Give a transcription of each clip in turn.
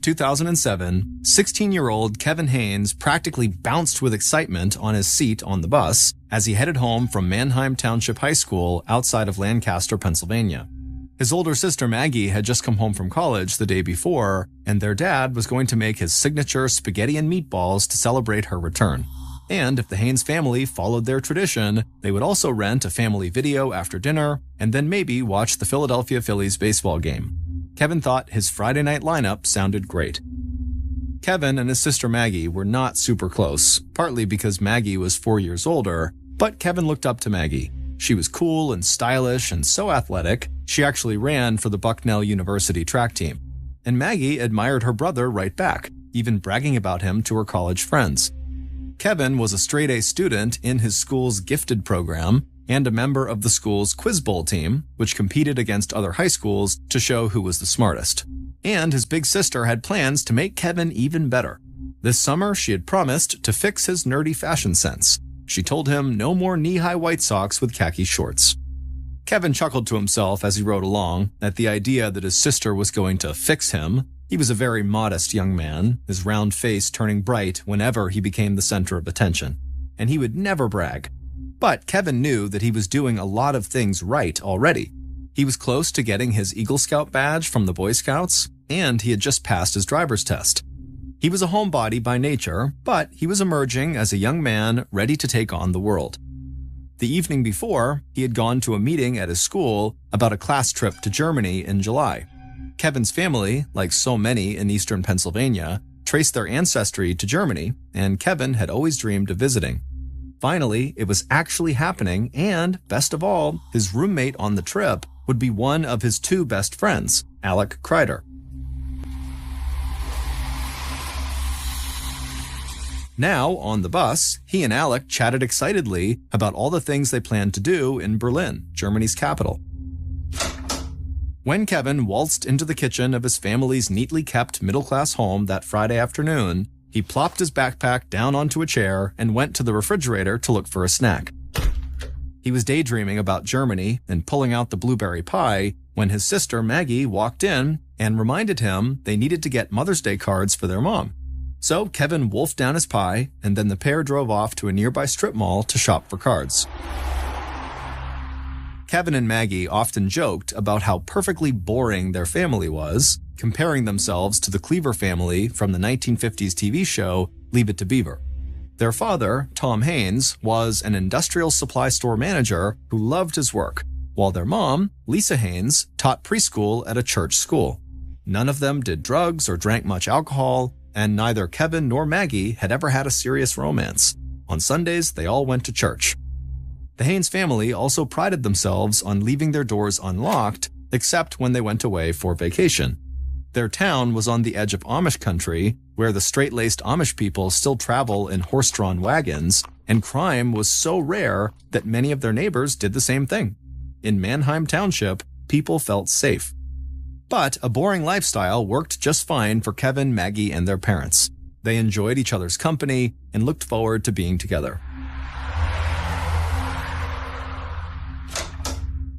2007, 16-year-old Kevin Haynes practically bounced with excitement on his seat on the bus as he headed home from Manheim Township High School outside of Lancaster, Pennsylvania. His older sister Maggie had just come home from college the day before, and their dad was going to make his signature spaghetti and meatballs to celebrate her return. And if the Haynes family followed their tradition, they would also rent a family video after dinner and then maybe watch the Philadelphia Phillies baseball game. Kevin thought his Friday night lineup sounded great. Kevin and his sister Maggie were not super close, partly because Maggie was 4 years older, but Kevin looked up to Maggie. She was cool and stylish and so athletic, she actually ran for the Bucknell University track team. And Maggie admired her brother right back, even bragging about him to her college friends. Kevin was a straight-A student in his school's gifted program and a member of the school's Quiz Bowl team, which competed against other high schools to show who was the smartest. And his big sister had plans to make Kevin even better. This summer, she had promised to fix his nerdy fashion sense. She told him no more knee-high white socks with khaki shorts. Kevin chuckled to himself as he rode along at the idea that his sister was going to fix him. He was a very modest young man, his round face turning bright whenever he became the center of attention. And he would never brag. But Kevin knew that he was doing a lot of things right already. He was close to getting his Eagle Scout badge from the Boy Scouts, and he had just passed his driver's test. He was a homebody by nature, but he was emerging as a young man ready to take on the world. The evening before, he had gone to a meeting at his school about a class trip to Germany in July. Kevin's family, like so many in eastern Pennsylvania, traced their ancestry to Germany, and Kevin had always dreamed of visiting. Finally, it was actually happening, and, best of all, his roommate on the trip would be one of his two best friends, Alec Kreider. Now, on the bus, he and Alec chatted excitedly about all the things they planned to do in Berlin, Germany's capital. When Kevin waltzed into the kitchen of his family's neatly kept middle-class home that Friday afternoon, he plopped his backpack down onto a chair and went to the refrigerator to look for a snack. He was daydreaming about Germany and pulling out the blueberry pie when his sister Maggie walked in and reminded him they needed to get Mother's Day cards for their mom. So Kevin wolfed down his pie, and then the pair drove off to a nearby strip mall to shop for cards. Kevin and Maggie often joked about how perfectly boring their family was, comparing themselves to the Cleaver family from the 1950s TV show Leave It to Beaver. Their father, Tom Haynes, was an industrial supply store manager who loved his work, while their mom, Lisa Haynes, taught preschool at a church school. None of them did drugs or drank much alcohol, and neither Kevin nor Maggie had ever had a serious romance. On Sundays, they all went to church. The Haynes family also prided themselves on leaving their doors unlocked, except when they went away for vacation. Their town was on the edge of Amish country, where the straight-laced Amish people still travel in horse-drawn wagons, and crime was so rare that many of their neighbors did the same thing. In Manheim Township, people felt safe. But a boring lifestyle worked just fine for Kevin, Maggie, and their parents. They enjoyed each other's company and looked forward to being together.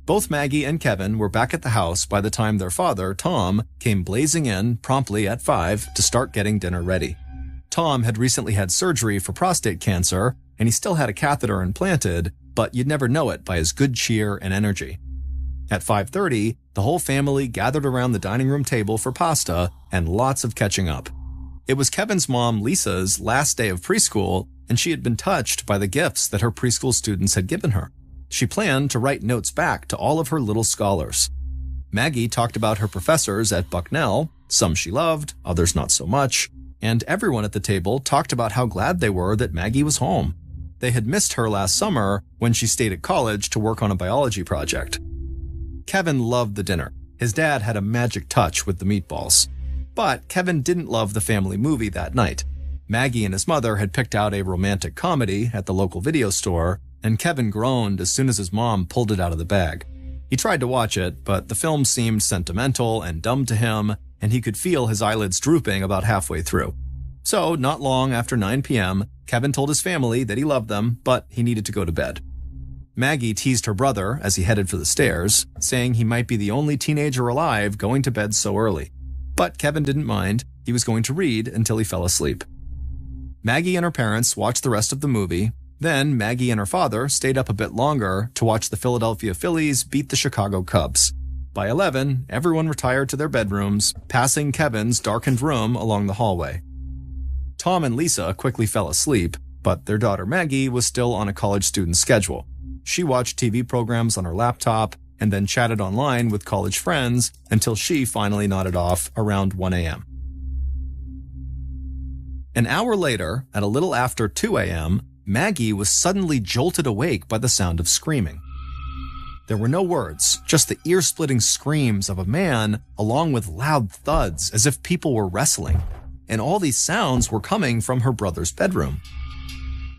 Both Maggie and Kevin were back at the house by the time their father, Tom, came blazing in promptly at 5 to start getting dinner ready. Tom had recently had surgery for prostate cancer, and he still had a catheter implanted, but you'd never know it by his good cheer and energy. At 5:30, the whole family gathered around the dining room table for pasta and lots of catching up. It was Kevin's mom, Lisa's, last day of preschool, and she had been touched by the gifts that her preschool students had given her. She planned to write notes back to all of her little scholars. Maggie talked about her professors at Bucknell, some she loved, others not so much, and everyone at the table talked about how glad they were that Maggie was home. They had missed her last summer when she stayed at college to work on a biology project. Kevin loved the dinner. His dad had a magic touch with the meatballs. But Kevin didn't love the family movie that night. Maggie and his mother had picked out a romantic comedy at the local video store, and Kevin groaned as soon as his mom pulled it out of the bag. He tried to watch it, but the film seemed sentimental and dumb to him, and he could feel his eyelids drooping about halfway through. So, not long after 9 p.m., Kevin told his family that he loved them, but he needed to go to bed. Maggie teased her brother as he headed for the stairs, saying he might be the only teenager alive going to bed so early. But Kevin didn't mind. He was going to read until he fell asleep. Maggie and her parents watched the rest of the movie. Then Maggie and her father stayed up a bit longer to watch the Philadelphia Phillies beat the Chicago Cubs. By 11, everyone retired to their bedrooms, passing Kevin's darkened room along the hallway. Tom and Lisa quickly fell asleep, but their daughter Maggie was still on a college student schedule. She watched TV programs on her laptop and then chatted online with college friends until she finally nodded off around 1 a.m. An hour later, at a little after 2 a.m., Maggie was suddenly jolted awake by the sound of screaming. There were no words, just the ear-splitting screams of a man, along with loud thuds as if people were wrestling. And all these sounds were coming from her brother's bedroom.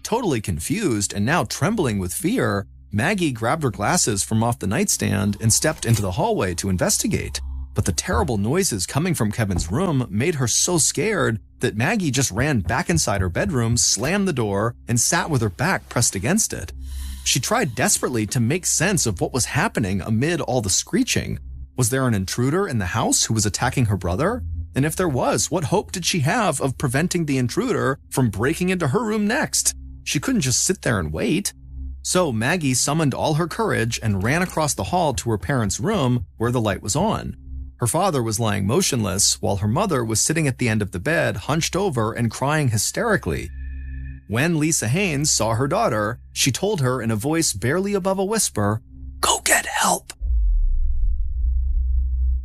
Totally confused and now trembling with fear, Maggie grabbed her glasses from off the nightstand and stepped into the hallway to investigate. But the terrible noises coming from Kevin's room made her so scared that Maggie just ran back inside her bedroom, slammed the door, and sat with her back pressed against it. She tried desperately to make sense of what was happening amid all the screeching. Was there an intruder in the house who was attacking her brother? And if there was, what hope did she have of preventing the intruder from breaking into her room next? She couldn't just sit there and wait. So Maggie summoned all her courage and ran across the hall to her parents' room where the light was on. Her father was lying motionless while her mother was sitting at the end of the bed, hunched over and crying hysterically. When Lisa Haynes saw her daughter, she told her in a voice barely above a whisper, "Go get help."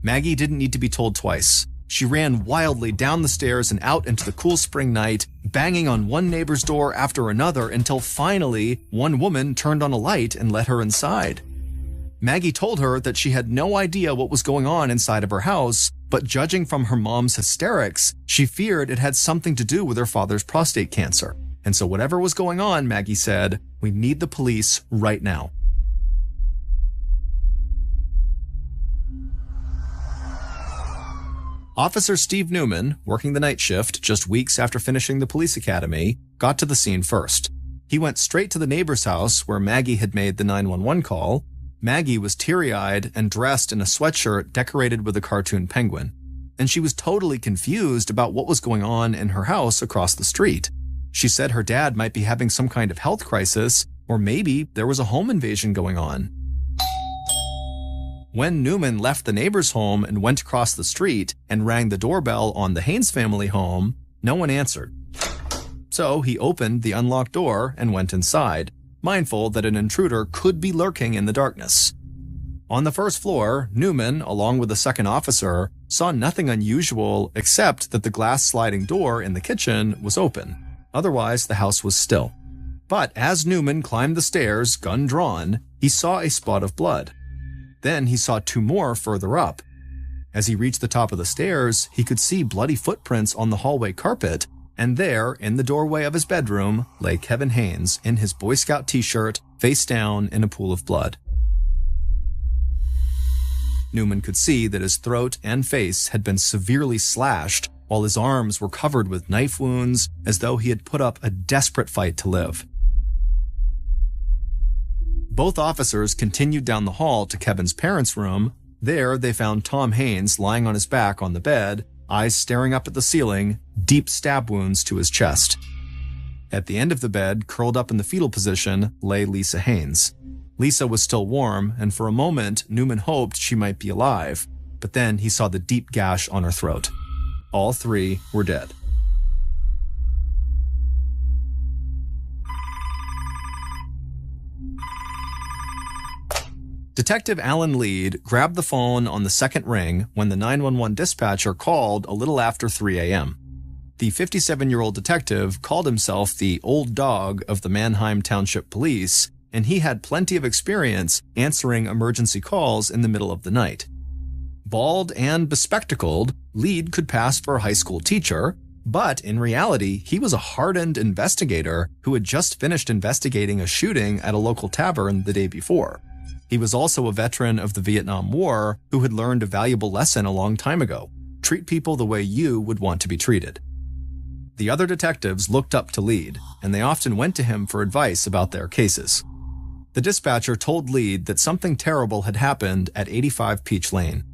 Maggie didn't need to be told twice. She ran wildly down the stairs and out into the cool spring night, banging on one neighbor's door after another until finally one woman turned on a light and let her inside. Maggie told her that she had no idea what was going on inside of her house, but judging from her mom's hysterics, she feared it had something to do with her father's prostate cancer. And so whatever was going on, Maggie said, we need the police right now. Officer Steve Newman, working the night shift just weeks after finishing the police academy, got to the scene first. He went straight to the neighbor's house where Maggie had made the 911 call. Maggie was teary-eyed and dressed in a sweatshirt decorated with a cartoon penguin. And she was totally confused about what was going on in her house across the street. She said her dad might be having some kind of health crisis, or maybe there was a home invasion going on. When Newman left the neighbor's home and went across the street and rang the doorbell on the Haynes family home, no one answered. So he opened the unlocked door and went inside, mindful that an intruder could be lurking in the darkness. On the first floor, Newman, along with a second officer, saw nothing unusual except that the glass sliding door in the kitchen was open. Otherwise, the house was still. But as Newman climbed the stairs, gun drawn, he saw a spot of blood. Then he saw two more further up. As he reached the top of the stairs, he could see bloody footprints on the hallway carpet, and there, in the doorway of his bedroom, lay Kevin Haynes in his Boy Scout t-shirt, face down in a pool of blood. Newman could see that his throat and face had been severely slashed, while his arms were covered with knife wounds, as though he had put up a desperate fight to live. Both officers continued down the hall to Kevin's parents' room. There, they found Tom Haynes lying on his back on the bed, eyes staring up at the ceiling, deep stab wounds to his chest. At the end of the bed, curled up in the fetal position, lay Lisa Haynes. Lisa was still warm, and for a moment, Newman hoped she might be alive, but then he saw the deep gash on her throat. All three were dead. Detective Alan Lead grabbed the phone on the second ring when the 911 dispatcher called a little after 3 a.m. The 57-year-old detective called himself the old dog of the Manheim Township Police, and he had plenty of experience answering emergency calls in the middle of the night. Bald and bespectacled, Lead could pass for a high school teacher, but in reality, he was a hardened investigator who had just finished investigating a shooting at a local tavern the day before. He was also a veteran of the Vietnam War who had learned a valuable lesson a long time ago: treat people the way you would want to be treated. The other detectives looked up to Lead, and they often went to him for advice about their cases. The dispatcher told Lead that something terrible had happened at 85 Peach Lane.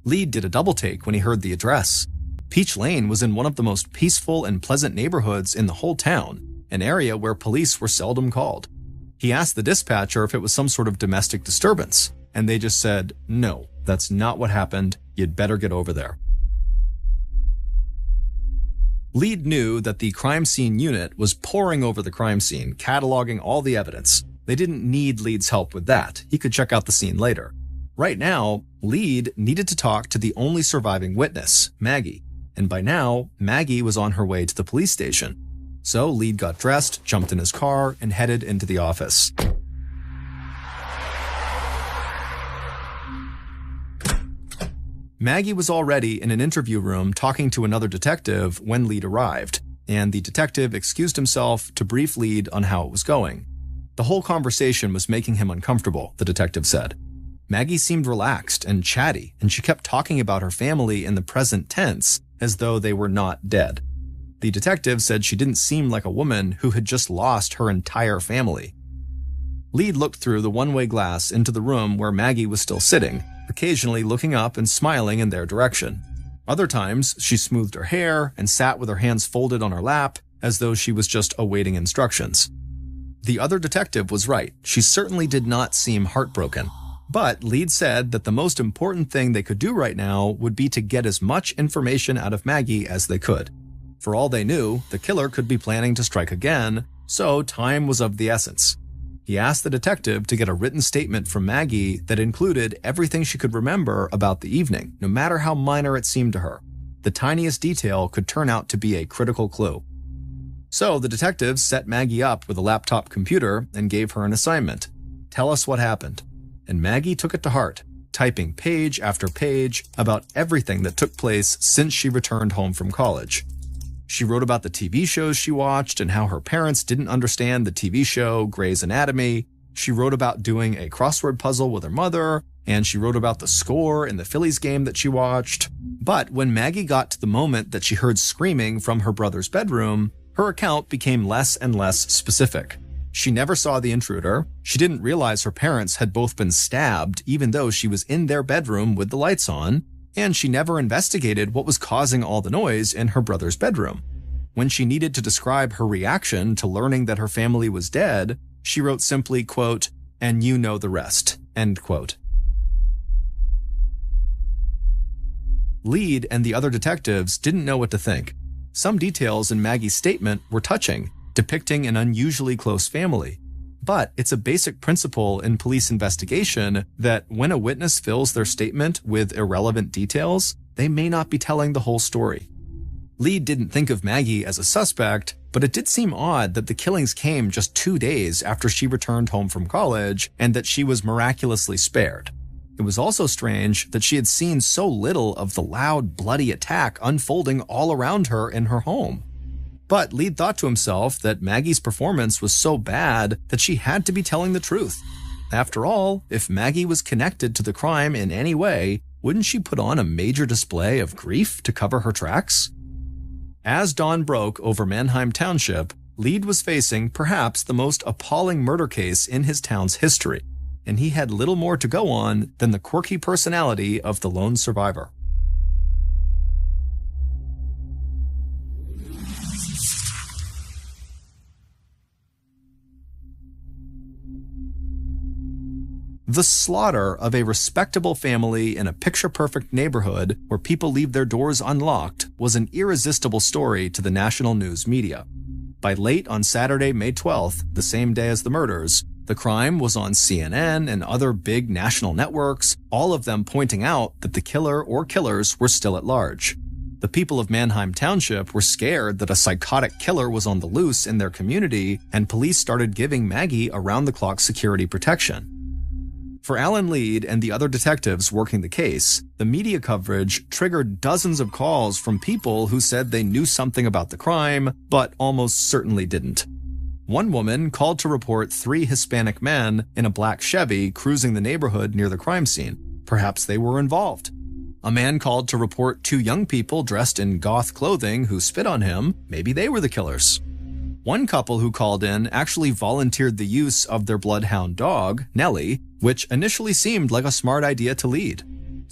Lead did a double take when he heard the address. Peach Lane was in one of the most peaceful and pleasant neighborhoods in the whole town, an area where police were seldom called. He asked the dispatcher if it was some sort of domestic disturbance, and they just said, "No, that's not what happened. You'd better get over there." Lead knew that the crime scene unit was poring over the crime scene, cataloging all the evidence. They didn't need Lead's help with that. He could check out the scene later. Right now, Lead needed to talk to the only surviving witness, Maggie. And by now, Maggie was on her way to the police station. So Lead got dressed, jumped in his car, and headed into the office. Maggie was already in an interview room talking to another detective when Lead arrived, and the detective excused himself to brief Lead on how it was going. The whole conversation was making him uncomfortable, the detective said. Maggie seemed relaxed and chatty, and she kept talking about her family in the present tense as though they were not dead. The detective said she didn't seem like a woman who had just lost her entire family. Lead looked through the one-way glass into the room where Maggie was still sitting, occasionally looking up and smiling in their direction. Other times, she smoothed her hair and sat with her hands folded on her lap as though she was just awaiting instructions. The other detective was right. She certainly did not seem heartbroken. But Lead said that the most important thing they could do right now would be to get as much information out of Maggie as they could. For all they knew, the killer could be planning to strike again, so time was of the essence. He asked the detective to get a written statement from Maggie that included everything she could remember about the evening, no matter how minor it seemed to her. The tiniest detail could turn out to be a critical clue. So the detective set Maggie up with a laptop computer and gave her an assignment. Tell us what happened. And Maggie took it to heart, typing page after page about everything that took place since she returned home from college. She wrote about the TV shows she watched and how her parents didn't understand the TV show Grey's Anatomy. She wrote about doing a crossword puzzle with her mother, and she wrote about the score in the Phillies game that she watched. But when Maggie got to the moment that she heard screaming from her brother's bedroom, her account became less and less specific. She never saw the intruder. She didn't realize her parents had both been stabbed, even though she was in their bedroom with the lights on. And she never investigated what was causing all the noise in her brother's bedroom. When she needed to describe her reaction to learning that her family was dead, she wrote simply, quote, "and you know the rest," end quote. Lead and the other detectives didn't know what to think. Some details in Maggie's statement were touching, depicting an unusually close family. But it's a basic principle in police investigation that when a witness fills their statement with irrelevant details, they may not be telling the whole story. Lead didn't think of Maggie as a suspect, but it did seem odd that the killings came just 2 days after she returned home from college and that she was miraculously spared. It was also strange that she had seen so little of the loud, bloody attack unfolding all around her in her home. But Lead thought to himself that Maggie's performance was so bad that she had to be telling the truth. After all, if Maggie was connected to the crime in any way, wouldn't she put on a major display of grief to cover her tracks? As dawn broke over Manheim Township, Lead was facing perhaps the most appalling murder case in his town's history, and he had little more to go on than the quirky personality of the lone survivor. The slaughter of a respectable family in a picture-perfect neighborhood where people leave their doors unlocked was an irresistible story to the national news media. By late on Saturday, May 12th, the same day as the murders, the crime was on CNN and other big national networks, all of them pointing out that the killer or killers were still at large. The people of Manheim Township were scared that a psychotic killer was on the loose in their community, and police started giving Maggie around-the-clock security protection. For Alan Lead and the other detectives working the case, the media coverage triggered dozens of calls from people who said they knew something about the crime, but almost certainly didn't. One woman called to report 3 Hispanic men in a black Chevy cruising the neighborhood near the crime scene. Perhaps they were involved. A man called to report 2 young people dressed in goth clothing who spit on him. Maybe they were the killers. One couple who called in actually volunteered the use of their bloodhound dog, Nellie, which initially seemed like a smart idea to Lead.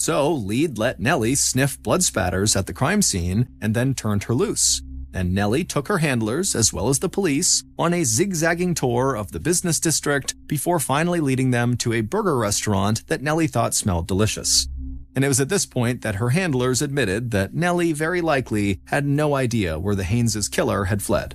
So Lead let Nellie sniff blood spatters at the crime scene and then turned her loose. And Nellie took her handlers, as well as the police, on a zigzagging tour of the business district before finally leading them to a burger restaurant that Nellie thought smelled delicious. And it was at this point that her handlers admitted that Nellie very likely had no idea where the Haynes' killer had fled.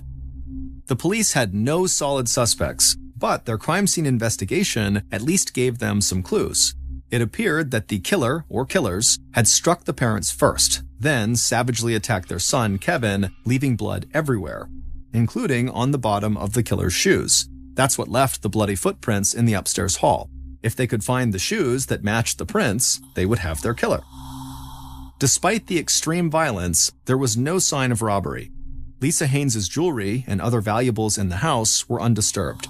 The police had no solid suspects, but their crime scene investigation at least gave them some clues. It appeared that the killer, or killers, had struck the parents first, then savagely attacked their son, Kevin, leaving blood everywhere, including on the bottom of the killer's shoes. That's what left the bloody footprints in the upstairs hall. If they could find the shoes that matched the prints, they would have their killer. Despite the extreme violence, there was no sign of robbery. Lisa Haynes' jewelry and other valuables in the house were undisturbed.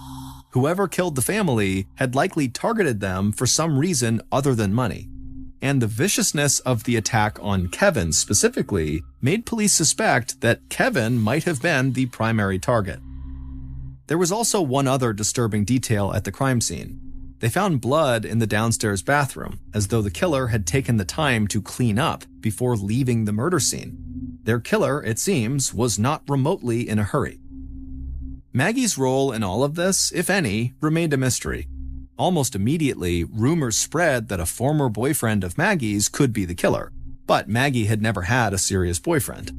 Whoever killed the family had likely targeted them for some reason other than money. And the viciousness of the attack on Kevin specifically made police suspect that Kevin might have been the primary target. There was also one other disturbing detail at the crime scene. They found blood in the downstairs bathroom, as though the killer had taken the time to clean up before leaving the murder scene. Their killer, it seems, was not remotely in a hurry. Maggie's role in all of this, if any, remained a mystery. Almost immediately, rumors spread that a former boyfriend of Maggie's could be the killer, but Maggie had never had a serious boyfriend.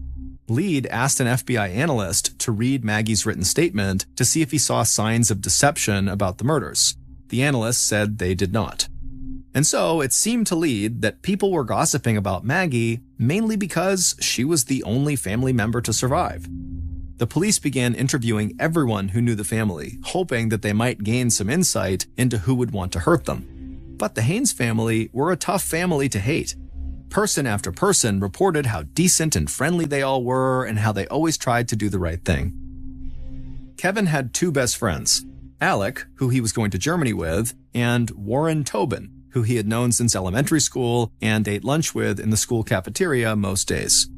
Lead asked an FBI analyst to read Maggie's written statement to see if he saw signs of deception about the murders. The analyst said they did not. And so it seemed to Lead that people were gossiping about Maggie mainly because she was the only family member to survive. The police began interviewing everyone who knew the family, hoping that they might gain some insight into who would want to hurt them. But the Haynes family were a tough family to hate. Person after person reported how decent and friendly they all were and how they always tried to do the right thing. Kevin had two best friends, Alec, who he was going to Germany with, and Warren Tobin, who he had known since elementary school and ate lunch with in the school cafeteria most days.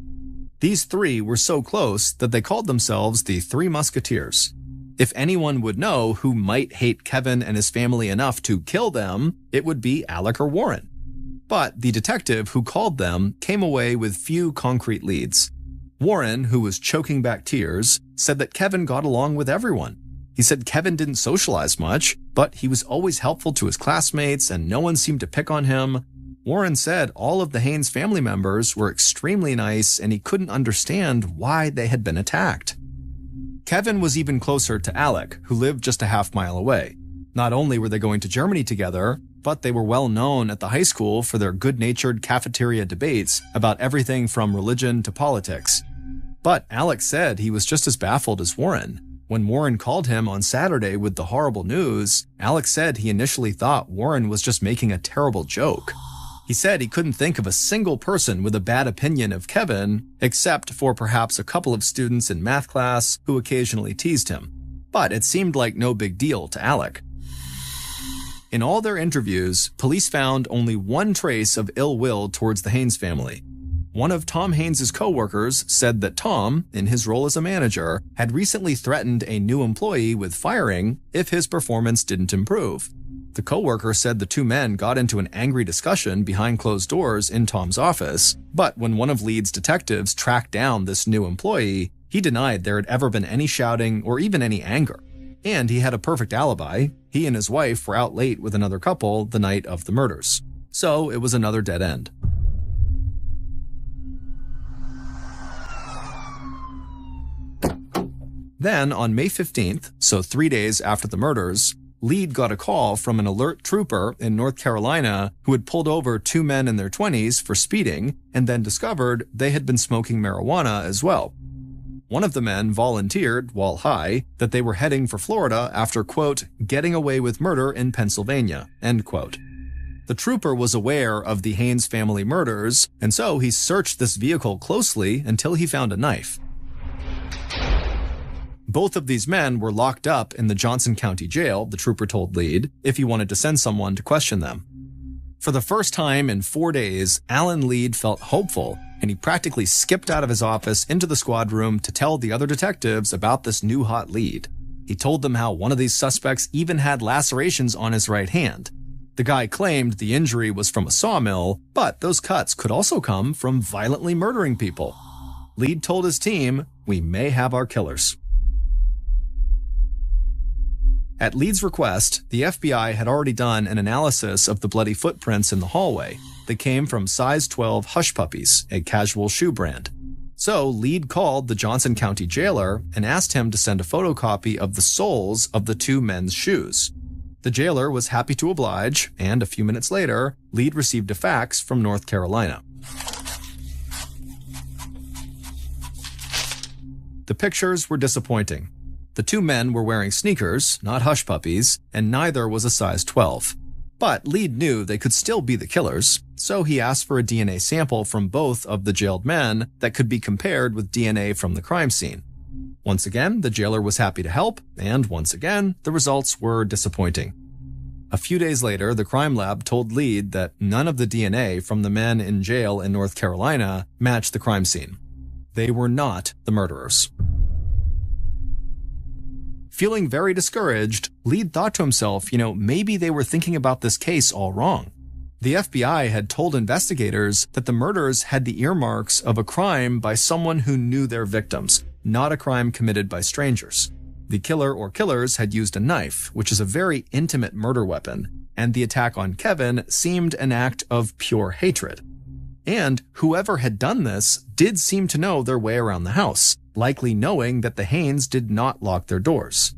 These three were so close that they called themselves the Three Musketeers. If anyone would know who might hate Kevin and his family enough to kill them, it would be Alec or Warren. But the detective who called them came away with few concrete leads. Warren, who was choking back tears, said that Kevin got along with everyone. He said Kevin didn't socialize much, but he was always helpful to his classmates and no one seemed to pick on him. Warren said all of the Haynes family members were extremely nice and he couldn't understand why they had been attacked. Kevin was even closer to Alec, who lived just a half-mile away. Not only were they going to Germany together, but they were well known at the high school for their good-natured cafeteria debates about everything from religion to politics. But Alec said he was just as baffled as Warren. When Warren called him on Saturday with the horrible news, Alec said he initially thought Warren was just making a terrible joke. He said he couldn't think of a single person with a bad opinion of Kevin, except for perhaps a couple of students in math class who occasionally teased him. But it seemed like no big deal to Alec. In all their interviews, police found only one trace of ill will towards the Haynes family. One of Tom Haynes' co-workers said that Tom, in his role as a manager, had recently threatened a new employee with firing if his performance didn't improve. The co-worker said the two men got into an angry discussion behind closed doors in Tom's office, but when one of Lead's detectives tracked down this new employee, he denied there had ever been any shouting or even any anger. And he had a perfect alibi. He and his wife were out late with another couple the night of the murders. So it was another dead end. Then, on May 15th, so 3 days after the murders, Lead got a call from an alert trooper in North Carolina who had pulled over two men in their 20s for speeding and then discovered they had been smoking marijuana as well. One of the men volunteered, while high, that they were heading for Florida after, quote, getting away with murder in Pennsylvania, end quote. The trooper was aware of the Haynes family murders, and so he searched this vehicle closely until he found a knife. Both of these men were locked up in the Johnson County Jail, the trooper told Lead, if he wanted to send someone to question them. For the first time in 4 days, Alan Lead felt hopeful, and he practically skipped out of his office into the squad room to tell the other detectives about this new hot lead. He told them how one of these suspects even had lacerations on his right hand. The guy claimed the injury was from a sawmill, but those cuts could also come from violently murdering people. Lead told his team, "We may have our killers." At Lead's request, the FBI had already done an analysis of the bloody footprints in the hallway. They came from size 12 Hush Puppies, a casual shoe brand. So Lead called the Johnson County jailer and asked him to send a photocopy of the soles of the two men's shoes. The jailer was happy to oblige, and a few minutes later, Lead received a fax from North Carolina. The pictures were disappointing. The two men were wearing sneakers, not Hush Puppies, and neither was a size 12. But Lead knew they could still be the killers, so he asked for a DNA sample from both of the jailed men that could be compared with DNA from the crime scene. Once again, the jailer was happy to help, and once again, the results were disappointing. A few days later, the crime lab told Lead that none of the DNA from the men in jail in North Carolina matched the crime scene. They were not the murderers. Feeling very discouraged, Lead thought to himself, maybe they were thinking about this case all wrong. The FBI had told investigators that the murders had the earmarks of a crime by someone who knew their victims, not a crime committed by strangers. The killer or killers had used a knife, which is a very intimate murder weapon, and the attack on Kevin seemed an act of pure hatred. And whoever had done this did seem to know their way around the house, likely knowing that the Haynes did not lock their doors.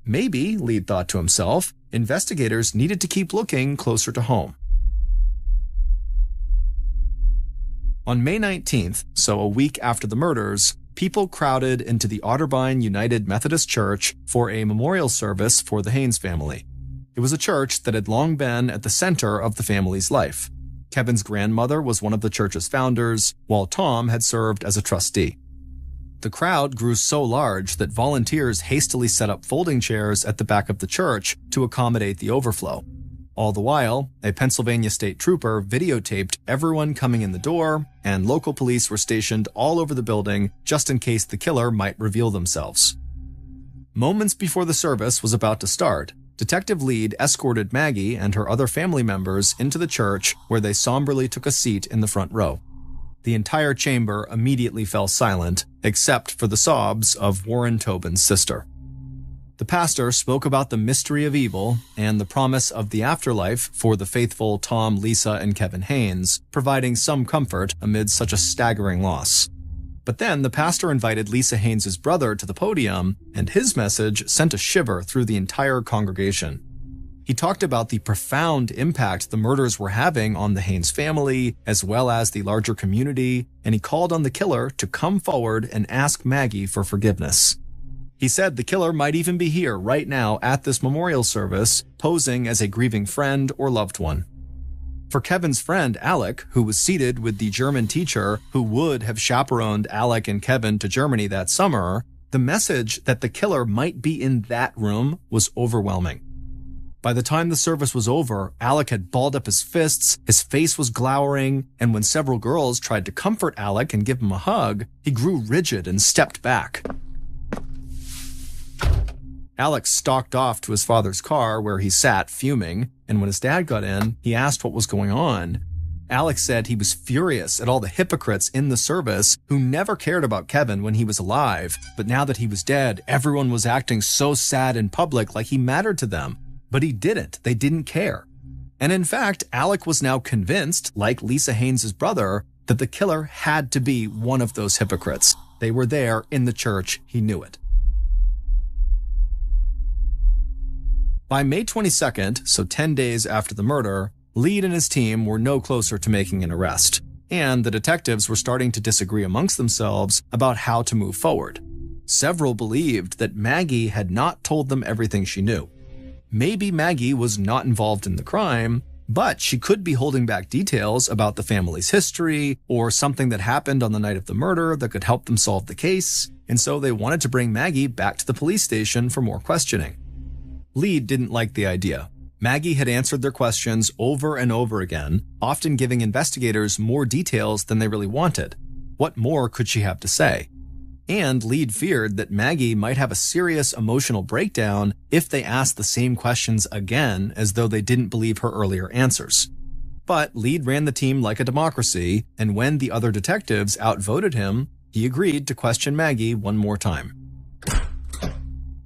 Maybe, Lead thought to himself, investigators needed to keep looking closer to home. On May 19th, so a week after the murders, people crowded into the Otterbein United Methodist Church for a memorial service for the Haynes family. It was a church that had long been at the center of the family's life. Kevin's grandmother was one of the church's founders, while Tom had served as a trustee. The crowd grew so large that volunteers hastily set up folding chairs at the back of the church to accommodate the overflow. All the while, a Pennsylvania state trooper videotaped everyone coming in the door, and local police were stationed all over the building just in case the killer might reveal themselves. Moments before the service was about to start, Detective Lead escorted Maggie and her other family members into the church, where they somberly took a seat in the front row. The entire chamber immediately fell silent, except for the sobs of Warren Tobin's sister. The pastor spoke about the mystery of evil and the promise of the afterlife for the faithful Tom, Lisa, and Kevin Haynes, providing some comfort amid such a staggering loss. But then the pastor invited Lisa Haynes' brother to the podium, and his message sent a shiver through the entire congregation. He talked about the profound impact the murders were having on the Haynes family, as well as the larger community, and he called on the killer to come forward and ask Maggie for forgiveness. He said the killer might even be here right now at this memorial service, posing as a grieving friend or loved one. For Kevin's friend, Alec, who was seated with the German teacher who would have chaperoned Alec and Kevin to Germany that summer, the message that the killer might be in that room was overwhelming. By the time the service was over, Alec had balled up his fists, his face was glowering, and when several girls tried to comfort Alec and give him a hug, he grew rigid and stepped back. Alex stalked off to his father's car where he sat fuming, and when his dad got in, he asked what was going on. Alex said he was furious at all the hypocrites in the service who never cared about Kevin when he was alive, but now that he was dead, everyone was acting so sad in public like he mattered to them. But he didn't. They didn't care. And in fact, Alec was now convinced, like Lisa Haynes' brother, that the killer had to be one of those hypocrites. They were there in the church. He knew it. By May 22nd, so 10 days after the murder, Lead and his team were no closer to making an arrest, and the detectives were starting to disagree amongst themselves about how to move forward. Several believed that Maggie had not told them everything she knew. Maybe Maggie was not involved in the crime, but she could be holding back details about the family's history or something that happened on the night of the murder that could help them solve the case, and so they wanted to bring Maggie back to the police station for more questioning. Lead didn't like the idea. Maggie had answered their questions over and over again, often giving investigators more details than they really wanted. What more could she have to say? And Lead feared that Maggie might have a serious emotional breakdown if they asked the same questions again as though they didn't believe her earlier answers. But Lead ran the team like a democracy, and when the other detectives outvoted him, he agreed to question Maggie one more time.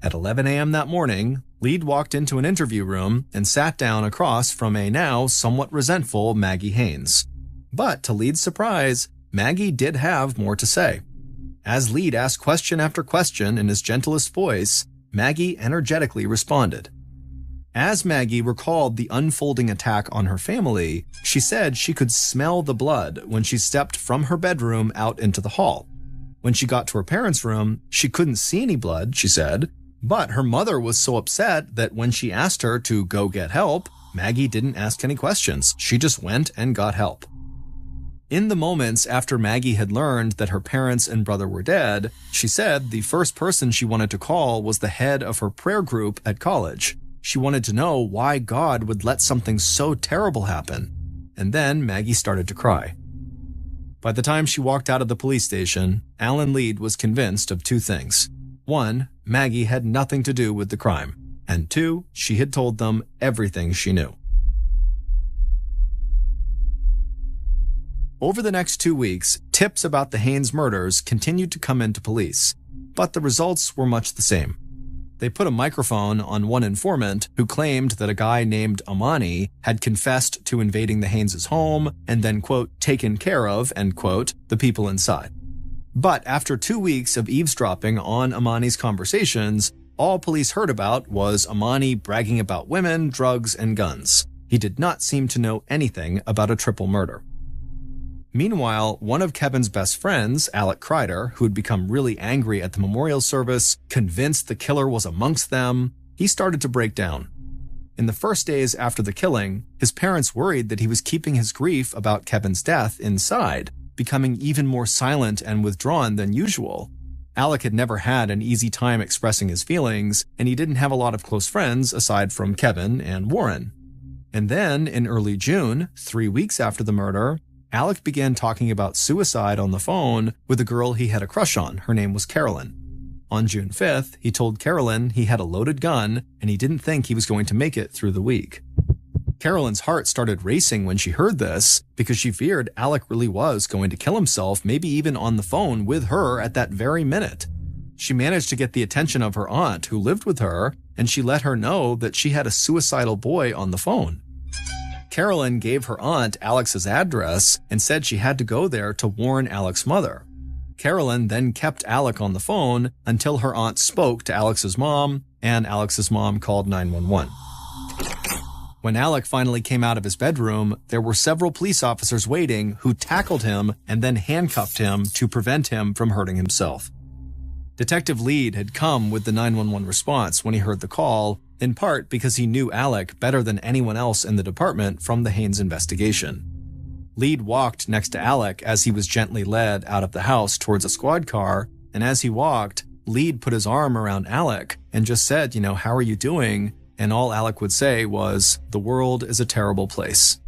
At 11 a.m. that morning, Lead walked into an interview room and sat down across from a now somewhat resentful Maggie Haynes. But to Lead's surprise, Maggie did have more to say. As Lead asked question after question in his gentlest voice, Maggie energetically responded. As Maggie recalled the unfolding attack on her family, she said she could smell the blood when she stepped from her bedroom out into the hall. When she got to her parents' room, she couldn't see any blood, she said, but her mother was so upset that when she asked her to go get help, Maggie didn't ask any questions. She just went and got help. In the moments after Maggie had learned that her parents and brother were dead, she said the first person she wanted to call was the head of her prayer group at college. She wanted to know why God would let something so terrible happen. And then Maggie started to cry. By the time she walked out of the police station, Alan Lead was convinced of two things. One, Maggie had nothing to do with the crime. And two, she had told them everything she knew. Over the next 2 weeks, tips about the Haynes murders continued to come into police, but the results were much the same. They put a microphone on one informant who claimed that a guy named Amani had confessed to invading the Haynes' home and then, quote, taken care of, end quote, the people inside. But after 2 weeks of eavesdropping on Amani's conversations, all police heard about was Amani bragging about women, drugs, and guns. He did not seem to know anything about a triple murder. Meanwhile, one of Kevin's best friends, Alec Kreider, who had become really angry at the memorial service, convinced the killer was amongst them, he started to break down. In the first days after the killing, his parents worried that he was keeping his grief about Kevin's death inside, becoming even more silent and withdrawn than usual. Alec had never had an easy time expressing his feelings, and he didn't have a lot of close friends aside from Kevin and Warren. And then, in early June, 3 weeks after the murder, Alec began talking about suicide on the phone with a girl he had a crush on. Her name was Carolyn. On June 5th, he told Carolyn he had a loaded gun and he didn't think he was going to make it through the week. Carolyn's heart started racing when she heard this because she feared Alec really was going to kill himself, maybe even on the phone with her at that very minute. She managed to get the attention of her aunt who lived with her, and she let her know that she had a suicidal boy on the phone. Carolyn gave her aunt Alex's address and said she had to go there to warn Alex's mother. Carolyn then kept Alec on the phone until her aunt spoke to Alex's mom, and Alex's mom called 911. When Alec finally came out of his bedroom, there were several police officers waiting who tackled him and then handcuffed him to prevent him from hurting himself. Detective Lead had come with the 911 response when he heard the call, in part because he knew Alec better than anyone else in the department from the Haynes investigation. Lead walked next to Alec as he was gently led out of the house towards a squad car, and as he walked, Lead put his arm around Alec and just said, how are you doing? And all Alec would say was, the world is a terrible place.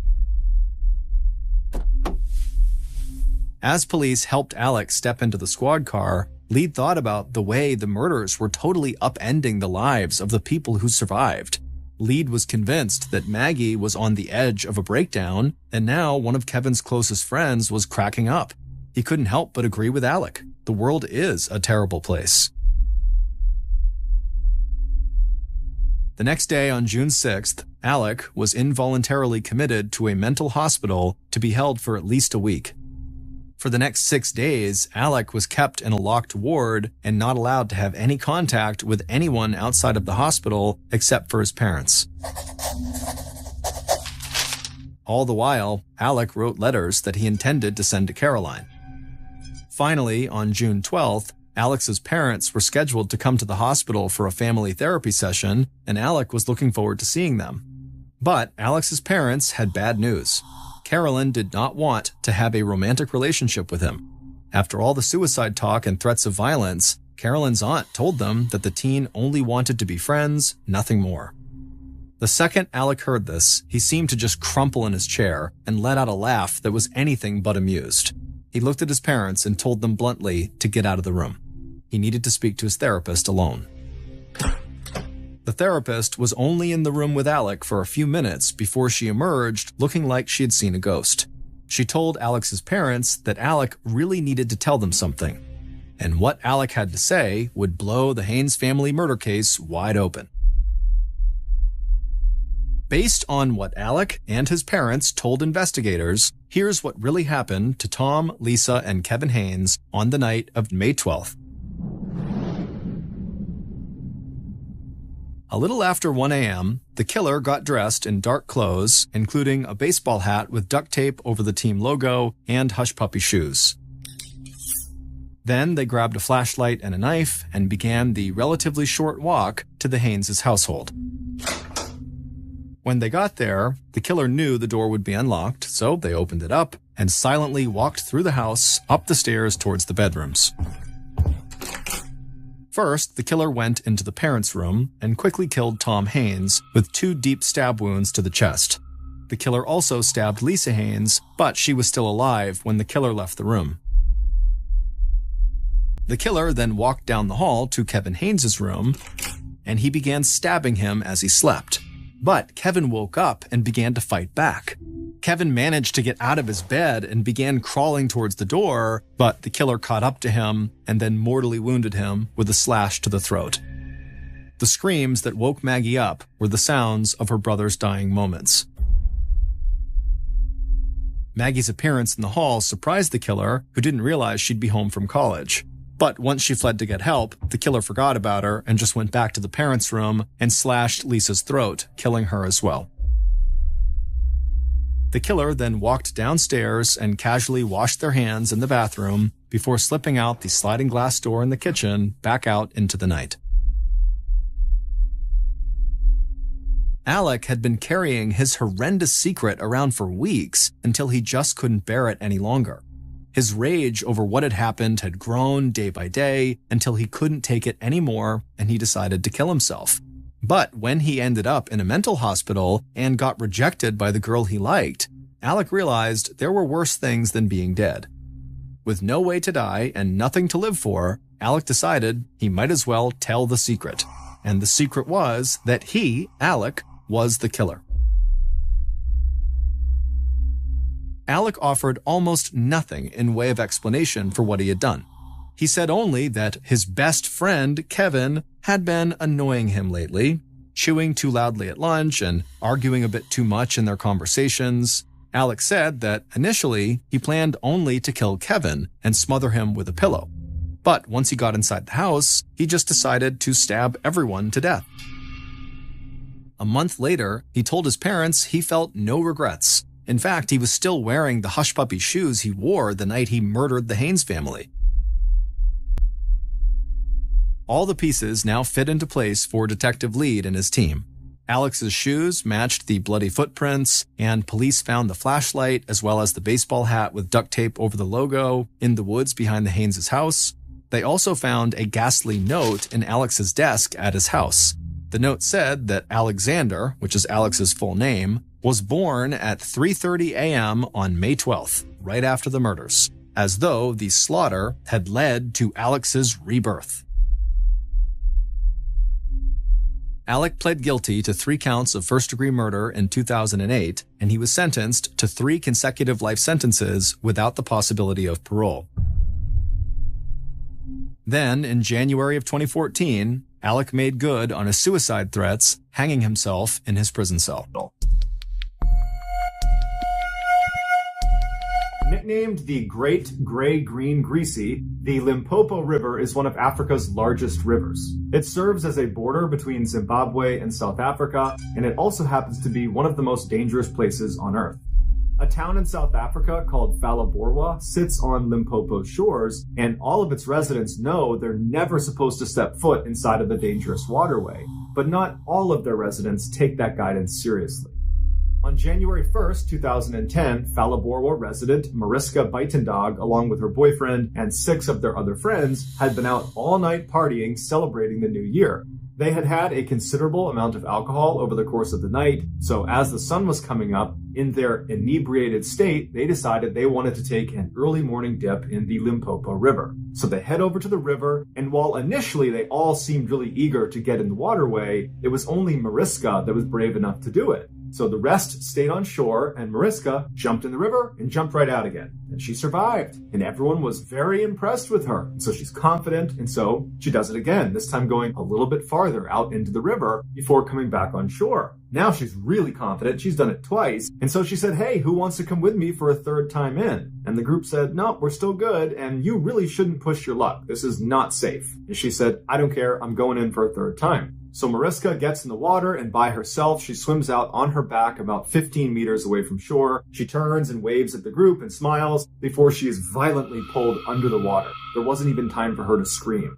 As police helped Alec step into the squad car, Lead thought about the way the murders were totally upending the lives of the people who survived. Lead was convinced that Maggie was on the edge of a breakdown, and now one of Kevin's closest friends was cracking up. He couldn't help but agree with Alec. The world is a terrible place. The next day, on June 6th, Alec was involuntarily committed to a mental hospital to be held for at least a week. For the next 6 days, Alec was kept in a locked ward and not allowed to have any contact with anyone outside of the hospital except for his parents. All the while, Alec wrote letters that he intended to send to Caroline. Finally, on June 12th, Alex's parents were scheduled to come to the hospital for a family therapy session, and Alec was looking forward to seeing them. But Alex's parents had bad news. Carolyn did not want to have a romantic relationship with him. After all the suicide talk and threats of violence, Carolyn's aunt told them that the teen only wanted to be friends, nothing more. The second Alec heard this, he seemed to just crumple in his chair and let out a laugh that was anything but amused. He looked at his parents and told them bluntly to get out of the room. he needed to speak to his therapist alone. The therapist was only in the room with Alec for a few minutes before she emerged looking like she had seen a ghost. She told Alex's parents that Alec really needed to tell them something, and what Alec had to say would blow the Haynes family murder case wide open. Based on what Alec and his parents told investigators, here's what really happened to Tom, Lisa, and Kevin Haynes on the night of May 12th. A little after 1 a.m., the killer got dressed in dark clothes, including a baseball hat with duct tape over the team logo and hush puppy shoes. Then they grabbed a flashlight and a knife and began the relatively short walk to the Haynes' household. When they got there, the killer knew the door would be unlocked, so they opened it up and silently walked through the house, up the stairs towards the bedrooms. First, the killer went into the parents' room and quickly killed Tom Haynes with 2 deep stab wounds to the chest. The killer also stabbed Lisa Haynes, but she was still alive when the killer left the room. The killer then walked down the hall to Kevin Haynes' room, and he began stabbing him as he slept. But Kevin woke up and began to fight back. Kevin managed to get out of his bed and began crawling towards the door, but the killer caught up to him and then mortally wounded him with a slash to the throat. The screams that woke Maggie up were the sounds of her brother's dying moments. Maggie's appearance in the hall surprised the killer, who didn't realize she'd be home from college. But once she fled to get help, the killer forgot about her and just went back to the parents' room and slashed Lisa's throat, killing her as well. The killer then walked downstairs and casually washed their hands in the bathroom before slipping out the sliding glass door in the kitchen back out into the night. Alec had been carrying his horrendous secret around for weeks until he just couldn't bear it any longer. His rage over what had happened had grown day by day until he couldn't take it anymore and he decided to kill himself. But when he ended up in a mental hospital and got rejected by the girl he liked, Alec realized there were worse things than being dead. With no way to die and nothing to live for, Alec decided he might as well tell the secret. And the secret was that he, Alec, was the killer. Alec offered almost nothing in way of explanation for what he had done. He said only that his best friend, Kevin, had been annoying him lately, chewing too loudly at lunch and arguing a bit too much in their conversations. Alec said that initially he planned only to kill Kevin and smother him with a pillow. But once he got inside the house, he just decided to stab everyone to death. A month later, he told his parents he felt no regrets. In fact, he was still wearing the hush puppy shoes he wore the night he murdered the Haynes family. All the pieces now fit into place for Detective Lead and his team. Alex's shoes matched the bloody footprints, and police found the flashlight as well as the baseball hat with duct tape over the logo in the woods behind the Haynes' house. They also found a ghastly note in Alex's desk at his house. The note said that Alexander, which is Alex's full name, was born at 3:30 a.m. on May 12th, right after the murders, as though the slaughter had led to Alex's rebirth. Alec pled guilty to 3 counts of first-degree murder in 2008, and he was sentenced to 3 consecutive life sentences without the possibility of parole. Then, in January of 2014, Alec made good on his suicide threats, hanging himself in his prison cell. Nicknamed the Great Gray Green Greasy, the Limpopo River is one of Africa's largest rivers. It serves as a border between Zimbabwe and South Africa, and it also happens to be one of the most dangerous places on Earth. A town in South Africa called Phalaborwa sits on Limpopo's shores, and all of its residents know they're never supposed to step foot inside of the dangerous waterway. But not all of their residents take that guidance seriously. On January 1st, 2010, Phalaborwa resident Mariska Buitendog, along with her boyfriend and 6 of their other friends, had been out all night partying, celebrating the new year. They had had a considerable amount of alcohol over the course of the night, so as the sun was coming up, in their inebriated state, they decided they wanted to take an early morning dip in the Limpopo River. So they head over to the river, and while initially they all seemed really eager to get in the waterway, it was only Mariska that was brave enough to do it. So the rest stayed on shore, and Mariska jumped in the river and jumped right out again. And she survived, and everyone was very impressed with her. And so she's confident, and so she does it again, this time going a little bit farther out into the river before coming back on shore. Now she's really confident. She's done it twice. And so she said, hey, who wants to come with me for a third time in? And the group said, no, we're still good, and you really shouldn't push your luck. This is not safe. And she said, I don't care. I'm going in for a third time. So Mariska gets in the water, and by herself, she swims out on her back about 15 meters away from shore. She turns and waves at the group and smiles before she is violently pulled under the water. There wasn't even time for her to scream.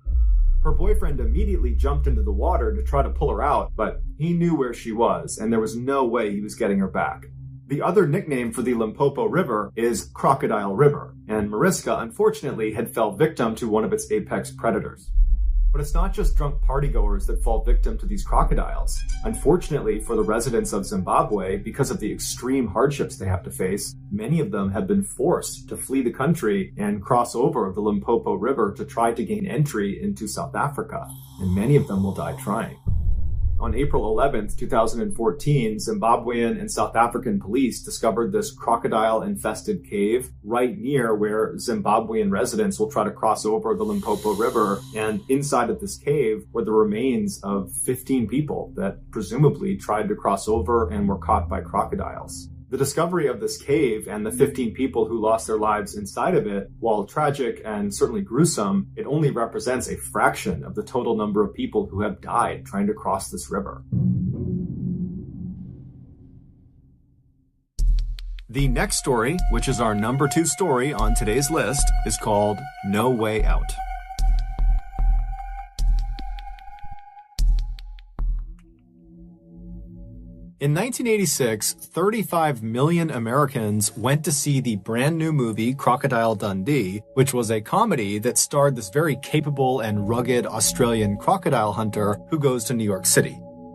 Her boyfriend immediately jumped into the water to try to pull her out, but he knew where she was, and there was no way he was getting her back. The other nickname for the Limpopo River is Crocodile River, and Mariska, unfortunately, had fell victim to one of its apex predators. But it's not just drunk partygoers that fall victim to these crocodiles. Unfortunately for the residents of Zimbabwe, because of the extreme hardships they have to face, many of them have been forced to flee the country and cross over the Limpopo River to try to gain entry into South Africa, and many of them will die trying. On April 11th, 2014, Zimbabwean and South African police discovered this crocodile-infested cave right near where Zimbabwean residents will try to cross over the Limpopo River, and inside of this cave were the remains of 15 people that presumably tried to cross over and were caught by crocodiles. The discovery of this cave and the 15 people who lost their lives inside of it, while tragic and certainly gruesome, it only represents a fraction of the total number of people who have died trying to cross this river. The next story, which is our number 2 story on today's list, is called No Way Out. In 1986, 35 million Americans went to see the brand new movie Crocodile Dundee, which was a comedy that starred this very capable and rugged Australian crocodile hunter who goes to New York City.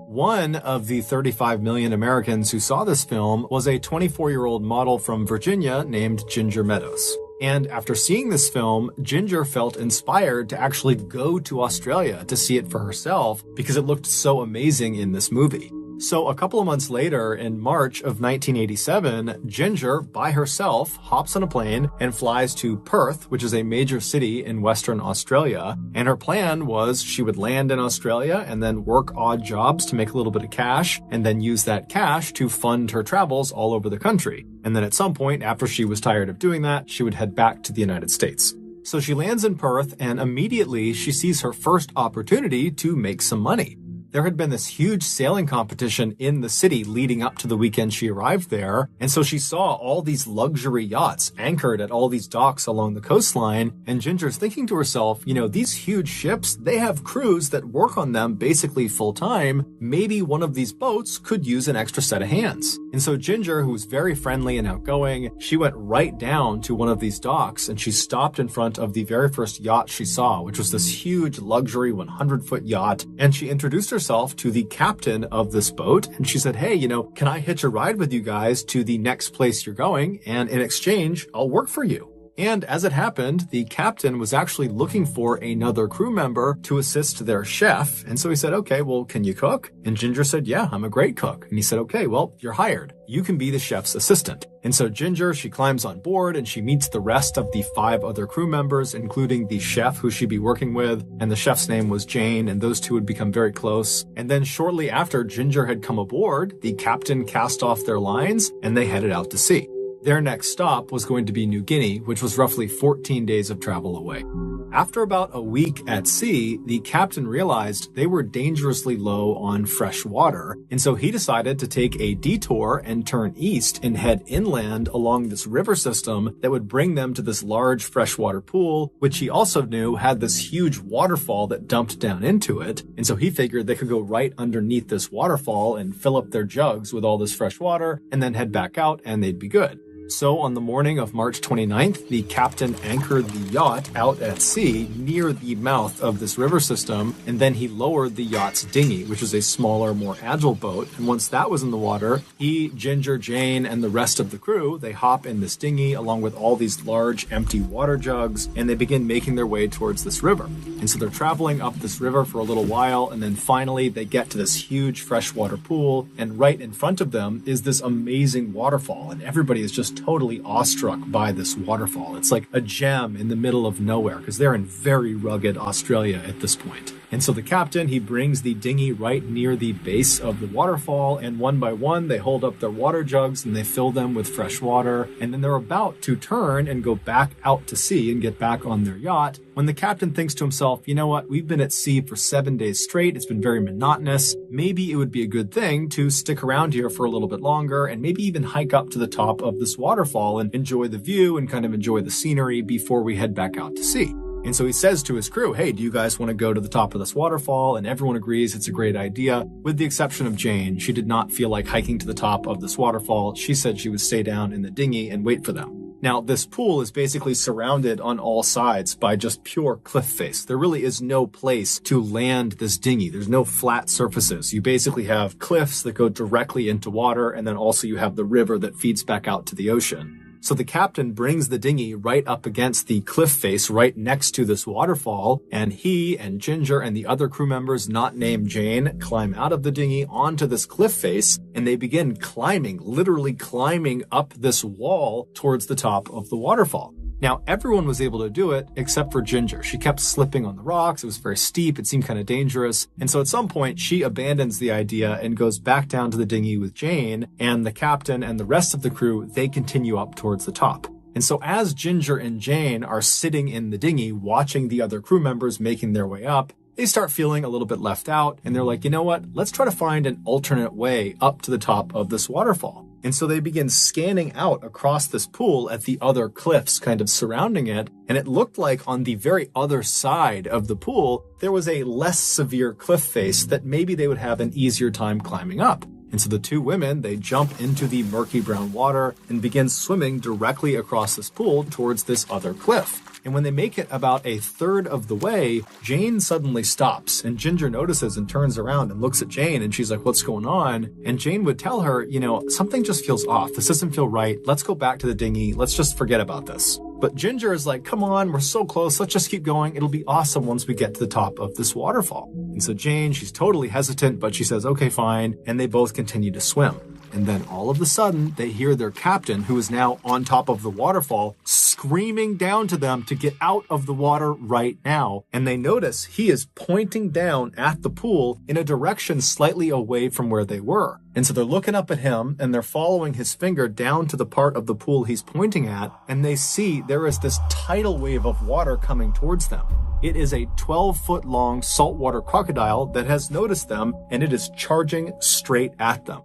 One of the 35 million Americans who saw this film was a 24-year-old model from Virginia named Ginger Meadows. And after seeing this film, Ginger felt inspired to actually go to Australia to see it for herself because it looked so amazing in this movie. So a couple of months later, in March of 1987, Ginger, by herself, hops on a plane and flies to Perth, which is a major city in Western Australia. And her plan was she would land in Australia and then work odd jobs to make a little bit of cash, and then use that cash to fund her travels all over the country. And then at some point, after she was tired of doing that, she would head back to the United States. So she lands in Perth, and immediately she sees her first opportunity to make some money. There had been this huge sailing competition in the city leading up to the weekend she arrived there, and so she saw all these luxury yachts anchored at all these docks along the coastline, and Ginger's thinking to herself, you know, these huge ships, they have crews that work on them basically full-time. Maybe one of these boats could use an extra set of hands. And so Ginger, who was very friendly and outgoing, she went right down to one of these docks, and she stopped in front of the very first yacht she saw, which was this huge luxury 100-foot yacht, and she introduced herself to the captain of this boat, and she said, hey, you know, can I hitch a ride with you guys to the next place you're going, and in exchange, I'll work for you. And as it happened, the captain was actually looking for another crew member to assist their chef. And so he said, okay, well, can you cook? And Ginger said, yeah, I'm a great cook. And he said, okay, well, you're hired. You can be the chef's assistant. And so Ginger, she climbs on board and she meets the rest of the 5 other crew members, including the chef who she'd be working with. And the chef's name was Jane, and those two would become very close. And then shortly after Ginger had come aboard, the captain cast off their lines and they headed out to sea. Their next stop was going to be New Guinea, which was roughly 14 days of travel away. After about a week at sea, the captain realized they were dangerously low on fresh water, and so he decided to take a detour and turn east and head inland along this river system that would bring them to this large freshwater pool, which he also knew had this huge waterfall that dumped down into it. And so he figured they could go right underneath this waterfall and fill up their jugs with all this fresh water and then head back out and they'd be good. So on the morning of March 29th, the captain anchored the yacht out at sea near the mouth of this river system, and then he lowered the yacht's dinghy, which is a smaller, more agile boat. And once that was in the water, he, Ginger, Jane, and the rest of the crew, they hop in this dinghy along with all these large empty water jugs, and they begin making their way towards this river. And so they're traveling up this river for a little while, and then finally they get to this huge freshwater pool, and right in front of them is this amazing waterfall, and everybody is just totally awestruck by this waterfall. It's like a gem in the middle of nowhere because they're in very rugged Australia at this point. And so the captain, he brings the dinghy right near the base of the waterfall, and one by one, they hold up their water jugs and they fill them with fresh water. And then they're about to turn and go back out to sea and get back on their yacht when the captain thinks to himself, you know what, we've been at sea for 7 days straight. It's been very monotonous. Maybe it would be a good thing to stick around here for a little bit longer and maybe even hike up to the top of this waterfall and enjoy the view and kind of enjoy the scenery before we head back out to sea. And so he says to his crew, hey, do you guys want to go to the top of this waterfall? And everyone agrees it's a great idea, with the exception of Jane. She did not feel like hiking to the top of this waterfall. She said she would stay down in the dinghy and wait for them. Now, this pool is basically surrounded on all sides by just pure cliff face. There really is no place to land this dinghy. There's no flat surfaces. You basically have cliffs that go directly into water, and then also you have the river that feeds back out to the ocean. So the captain brings the dinghy right up against the cliff face right next to this waterfall, and he and Ginger and the other crew members not named Jane climb out of the dinghy onto this cliff face, and they begin climbing, literally climbing up this wall towards the top of the waterfall. Now, everyone was able to do it except for Ginger. She kept slipping on the rocks. It was very steep. It seemed kind of dangerous. And so at some point, she abandons the idea and goes back down to the dinghy with Jane, and the captain and the rest of the crew, they continue up towards the top. And so as Ginger and Jane are sitting in the dinghy watching the other crew members making their way up, they start feeling a little bit left out, and they're like, you know what? Let's try to find an alternate way up to the top of this waterfall. And so they begin scanning out across this pool at the other cliffs kind of surrounding it. And it looked like on the very other side of the pool, there was a less severe cliff face that maybe they would have an easier time climbing up. And so the two women, they jump into the murky brown water and begin swimming directly across this pool towards this other cliff. And when they make it about a third of the way, Jane suddenly stops, and Ginger notices and turns around and looks at Jane, and she's like, what's going on? And Jane would tell her, you know, something just feels off. This doesn't feel right. Let's go back to the dinghy. Let's just forget about this. But Ginger is like, come on, we're so close. Let's just keep going. It'll be awesome once we get to the top of this waterfall. And so Jane, she's totally hesitant, but she says, okay, fine. And they both continue to swim. And then all of a sudden, they hear their captain, who is now on top of the waterfall, screaming down to them to get out of the water right now. And they notice he is pointing down at the pool in a direction slightly away from where they were. And so they're looking up at him, and they're following his finger down to the part of the pool he's pointing at, and they see there is this tidal wave of water coming towards them. It is a 12-foot long saltwater crocodile that has noticed them, and it is charging straight at them.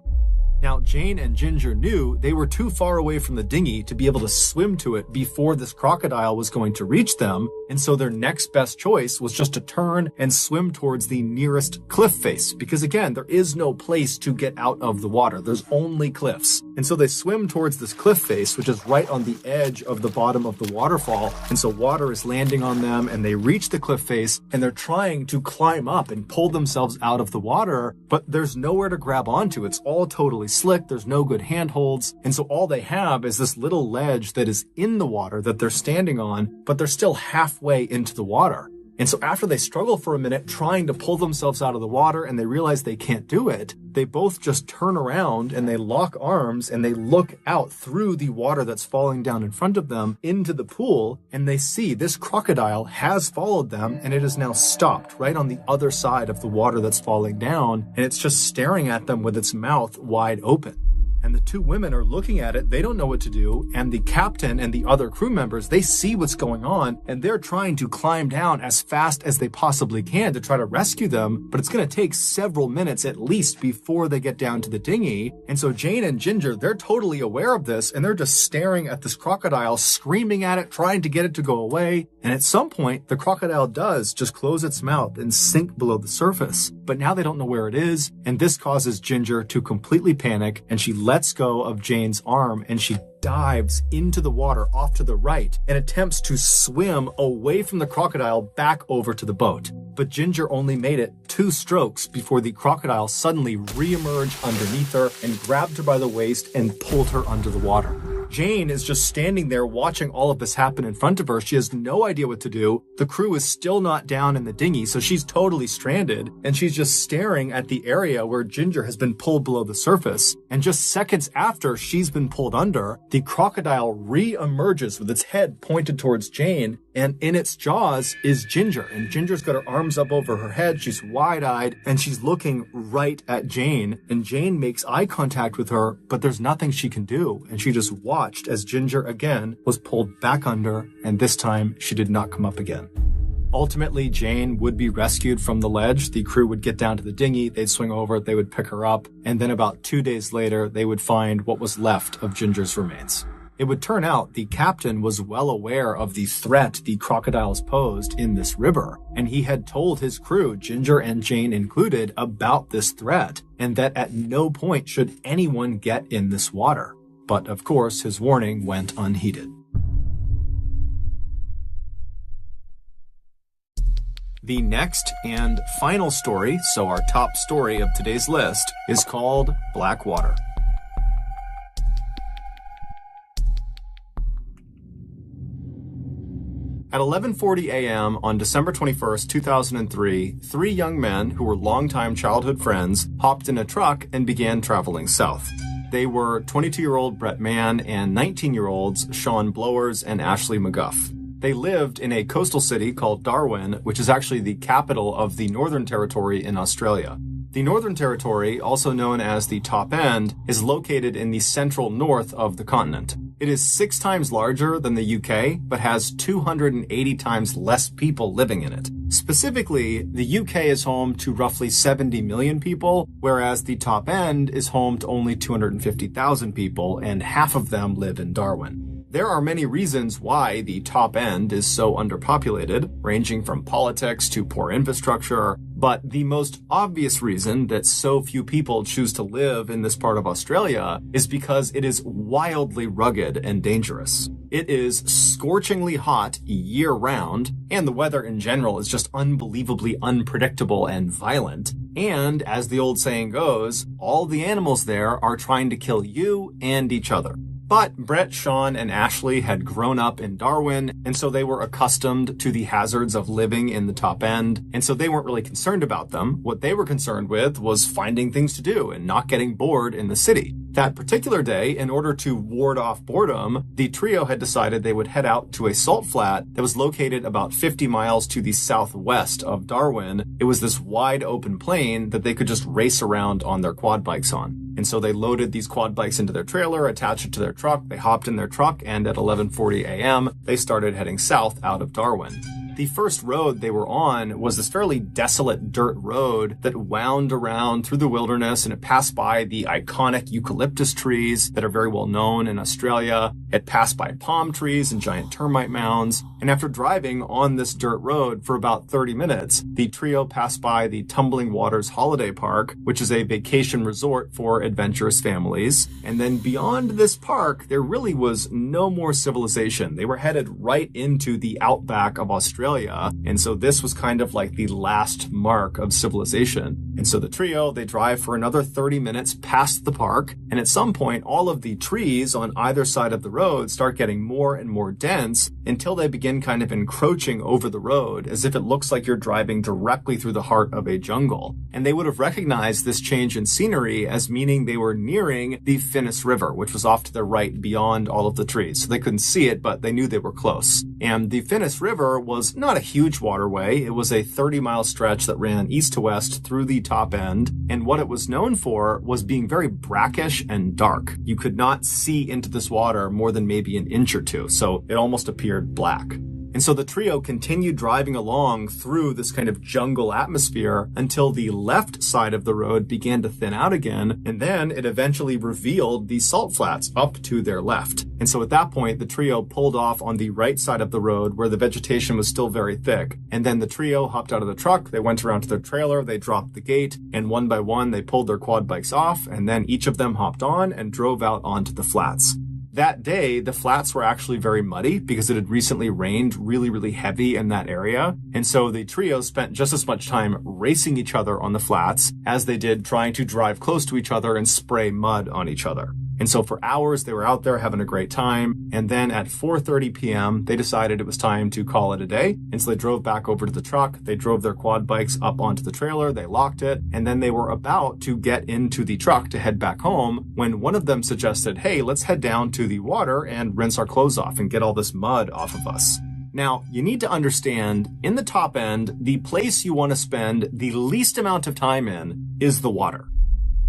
Now, Jane and Ginger knew they were too far away from the dinghy to be able to swim to it before this crocodile was going to reach them, and so their next best choice was just to turn and swim towards the nearest cliff face, because again, there is no place to get out of the water. There's only cliffs. And so they swim towards this cliff face, which is right on the edge of the bottom of the waterfall, and so water is landing on them, and they reach the cliff face, and they're trying to climb up and pull themselves out of the water, but there's nowhere to grab onto. It's all totally slick. There's no good handholds. And so all they have is this little ledge that is in the water that they're standing on, but they're still halfway into the water. And so after they struggle for a minute trying to pull themselves out of the water and they realize they can't do it, they both just turn around and they lock arms and they look out through the water that's falling down in front of them into the pool, and they see this crocodile has followed them and it is now stopped right on the other side of the water that's falling down, and it's just staring at them with its mouth wide open. And the two women are looking at it. They don't know what to do. And the captain and the other crew members, they see what's going on, and they're trying to climb down as fast as they possibly can to try to rescue them. But it's going to take several minutes at least before they get down to the dinghy. And so Jane and Ginger, they're totally aware of this, and they're just staring at this crocodile, screaming at it, trying to get it to go away. And at some point, the crocodile does just close its mouth and sink below the surface. But now they don't know where it is. And this causes Ginger to completely panic, and she lets lets go of Jane's arm and she dives into the water off to the right and attempts to swim away from the crocodile back over to the boat. But Ginger only made it 2 strokes before the crocodile suddenly re-emerged underneath her and grabbed her by the waist and pulled her under the water. Jane is just standing there watching all of this happen in front of her. She has no idea what to do. The crew is still not down in the dinghy, so she's totally stranded, and she's just staring at the area where Ginger has been pulled below the surface. And just seconds after she's been pulled under, the crocodile re-emerges with its head pointed towards Jane, and in its jaws is Ginger. And Ginger's got her arms up over her head, she's wide-eyed, and she's looking right at Jane. And Jane makes eye contact with her, but there's nothing she can do. And she just watched as Ginger again was pulled back under, and this time she did not come up again. Ultimately, Jane would be rescued from the ledge. The crew would get down to the dinghy, they'd swing over, they would pick her up, and then about 2 days later, they would find what was left of Ginger's remains. It would turn out the captain was well aware of the threat the crocodiles posed in this river, and he had told his crew, Ginger and Jane included, about this threat, and that at no point should anyone get in this water. But of course, his warning went unheeded. The next and final story, so our top story of today's list, is called Blackwater. At 11:40 a.m. on December 21st, 2003, 3 young men who were longtime childhood friends hopped in a truck and began traveling south. They were 22-year-old Brett Mann and 19-year-olds Sean Blowers and Ashley McGuff. They lived in a coastal city called Darwin, which is actually the capital of the Northern Territory in Australia. The Northern Territory, also known as the Top End, is located in the central north of the continent. It is 6 times larger than the UK, but has 280 times less people living in it. Specifically, the UK is home to roughly 70 million people, whereas the Top End is home to only 250,000 people, and half of them live in Darwin. There are many reasons why the Top End is so underpopulated, ranging from politics to poor infrastructure, but the most obvious reason that so few people choose to live in this part of Australia is because it is wildly rugged and dangerous. It is scorchingly hot year-round, and the weather in general is just unbelievably unpredictable and violent. And, as the old saying goes, all the animals there are trying to kill you and each other. But Brett, Sean, and Ashley had grown up in Darwin, and so they were accustomed to the hazards of living in the Top End, and so they weren't really concerned about them. What they were concerned with was finding things to do and not getting bored in the city. That particular day, in order to ward off boredom, the trio had decided they would head out to a salt flat that was located about 50 miles to the southwest of Darwin. It was this wide open plain that they could just race around on their quad bikes on. And so they loaded these quad bikes into their trailer, attached it to their truck, they hopped in their truck, and at 11:40 a.m., they started heading south out of Darwin. The first road they were on was this fairly desolate dirt road that wound around through the wilderness, and it passed by the iconic eucalyptus trees that are very well known in Australia. It passed by palm trees and giant termite mounds. And after driving on this dirt road for about 30 minutes, the trio passed by the Tumbling Waters Holiday Park, which is a vacation resort for adventurous families. And then beyond this park, there really was no more civilization. They were headed right into the outback of Australia. And so this was kind of like the last mark of civilization. And so the trio, they drive for another 30 minutes past the park. And at some point, all of the trees on either side of the road start getting more and more dense until they begin kind of encroaching over the road, as if it looks like you're driving directly through the heart of a jungle. And they would have recognized this change in scenery as meaning they were nearing the Finnis River, which was off to the right beyond all of the trees. So they couldn't see it, but they knew they were close. And the Finnis River was not a huge waterway. It was a 30-mile stretch that ran east to west through the Top End. And what it was known for was being very brackish and dark. You could not see into this water more than maybe an inch or two, so it almost appeared black. And so the trio continued driving along through this kind of jungle atmosphere until the left side of the road began to thin out again, and then it eventually revealed the salt flats up to their left. And so at that point, the trio pulled off on the right side of the road where the vegetation was still very thick. And then the trio hopped out of the truck, they went around to their trailer, they dropped the gate, and one by one they pulled their quad bikes off, and then each of them hopped on and drove out onto the flats. That day, the flats were actually very muddy because it had recently rained really, really heavy in that area. And so the trio spent just as much time racing each other on the flats as they did trying to drive close to each other and spray mud on each other. And so for hours, they were out there having a great time. And then at 4:30 p.m., they decided it was time to call it a day. And so they drove back over to the truck. They drove their quad bikes up onto the trailer. They locked it. And then they were about to get into the truck to head back home when one of them suggested, hey, let's head down to the water and rinse our clothes off and get all this mud off of us. Now, you need to understand, in the top end, the place you want to spend the least amount of time in is the water.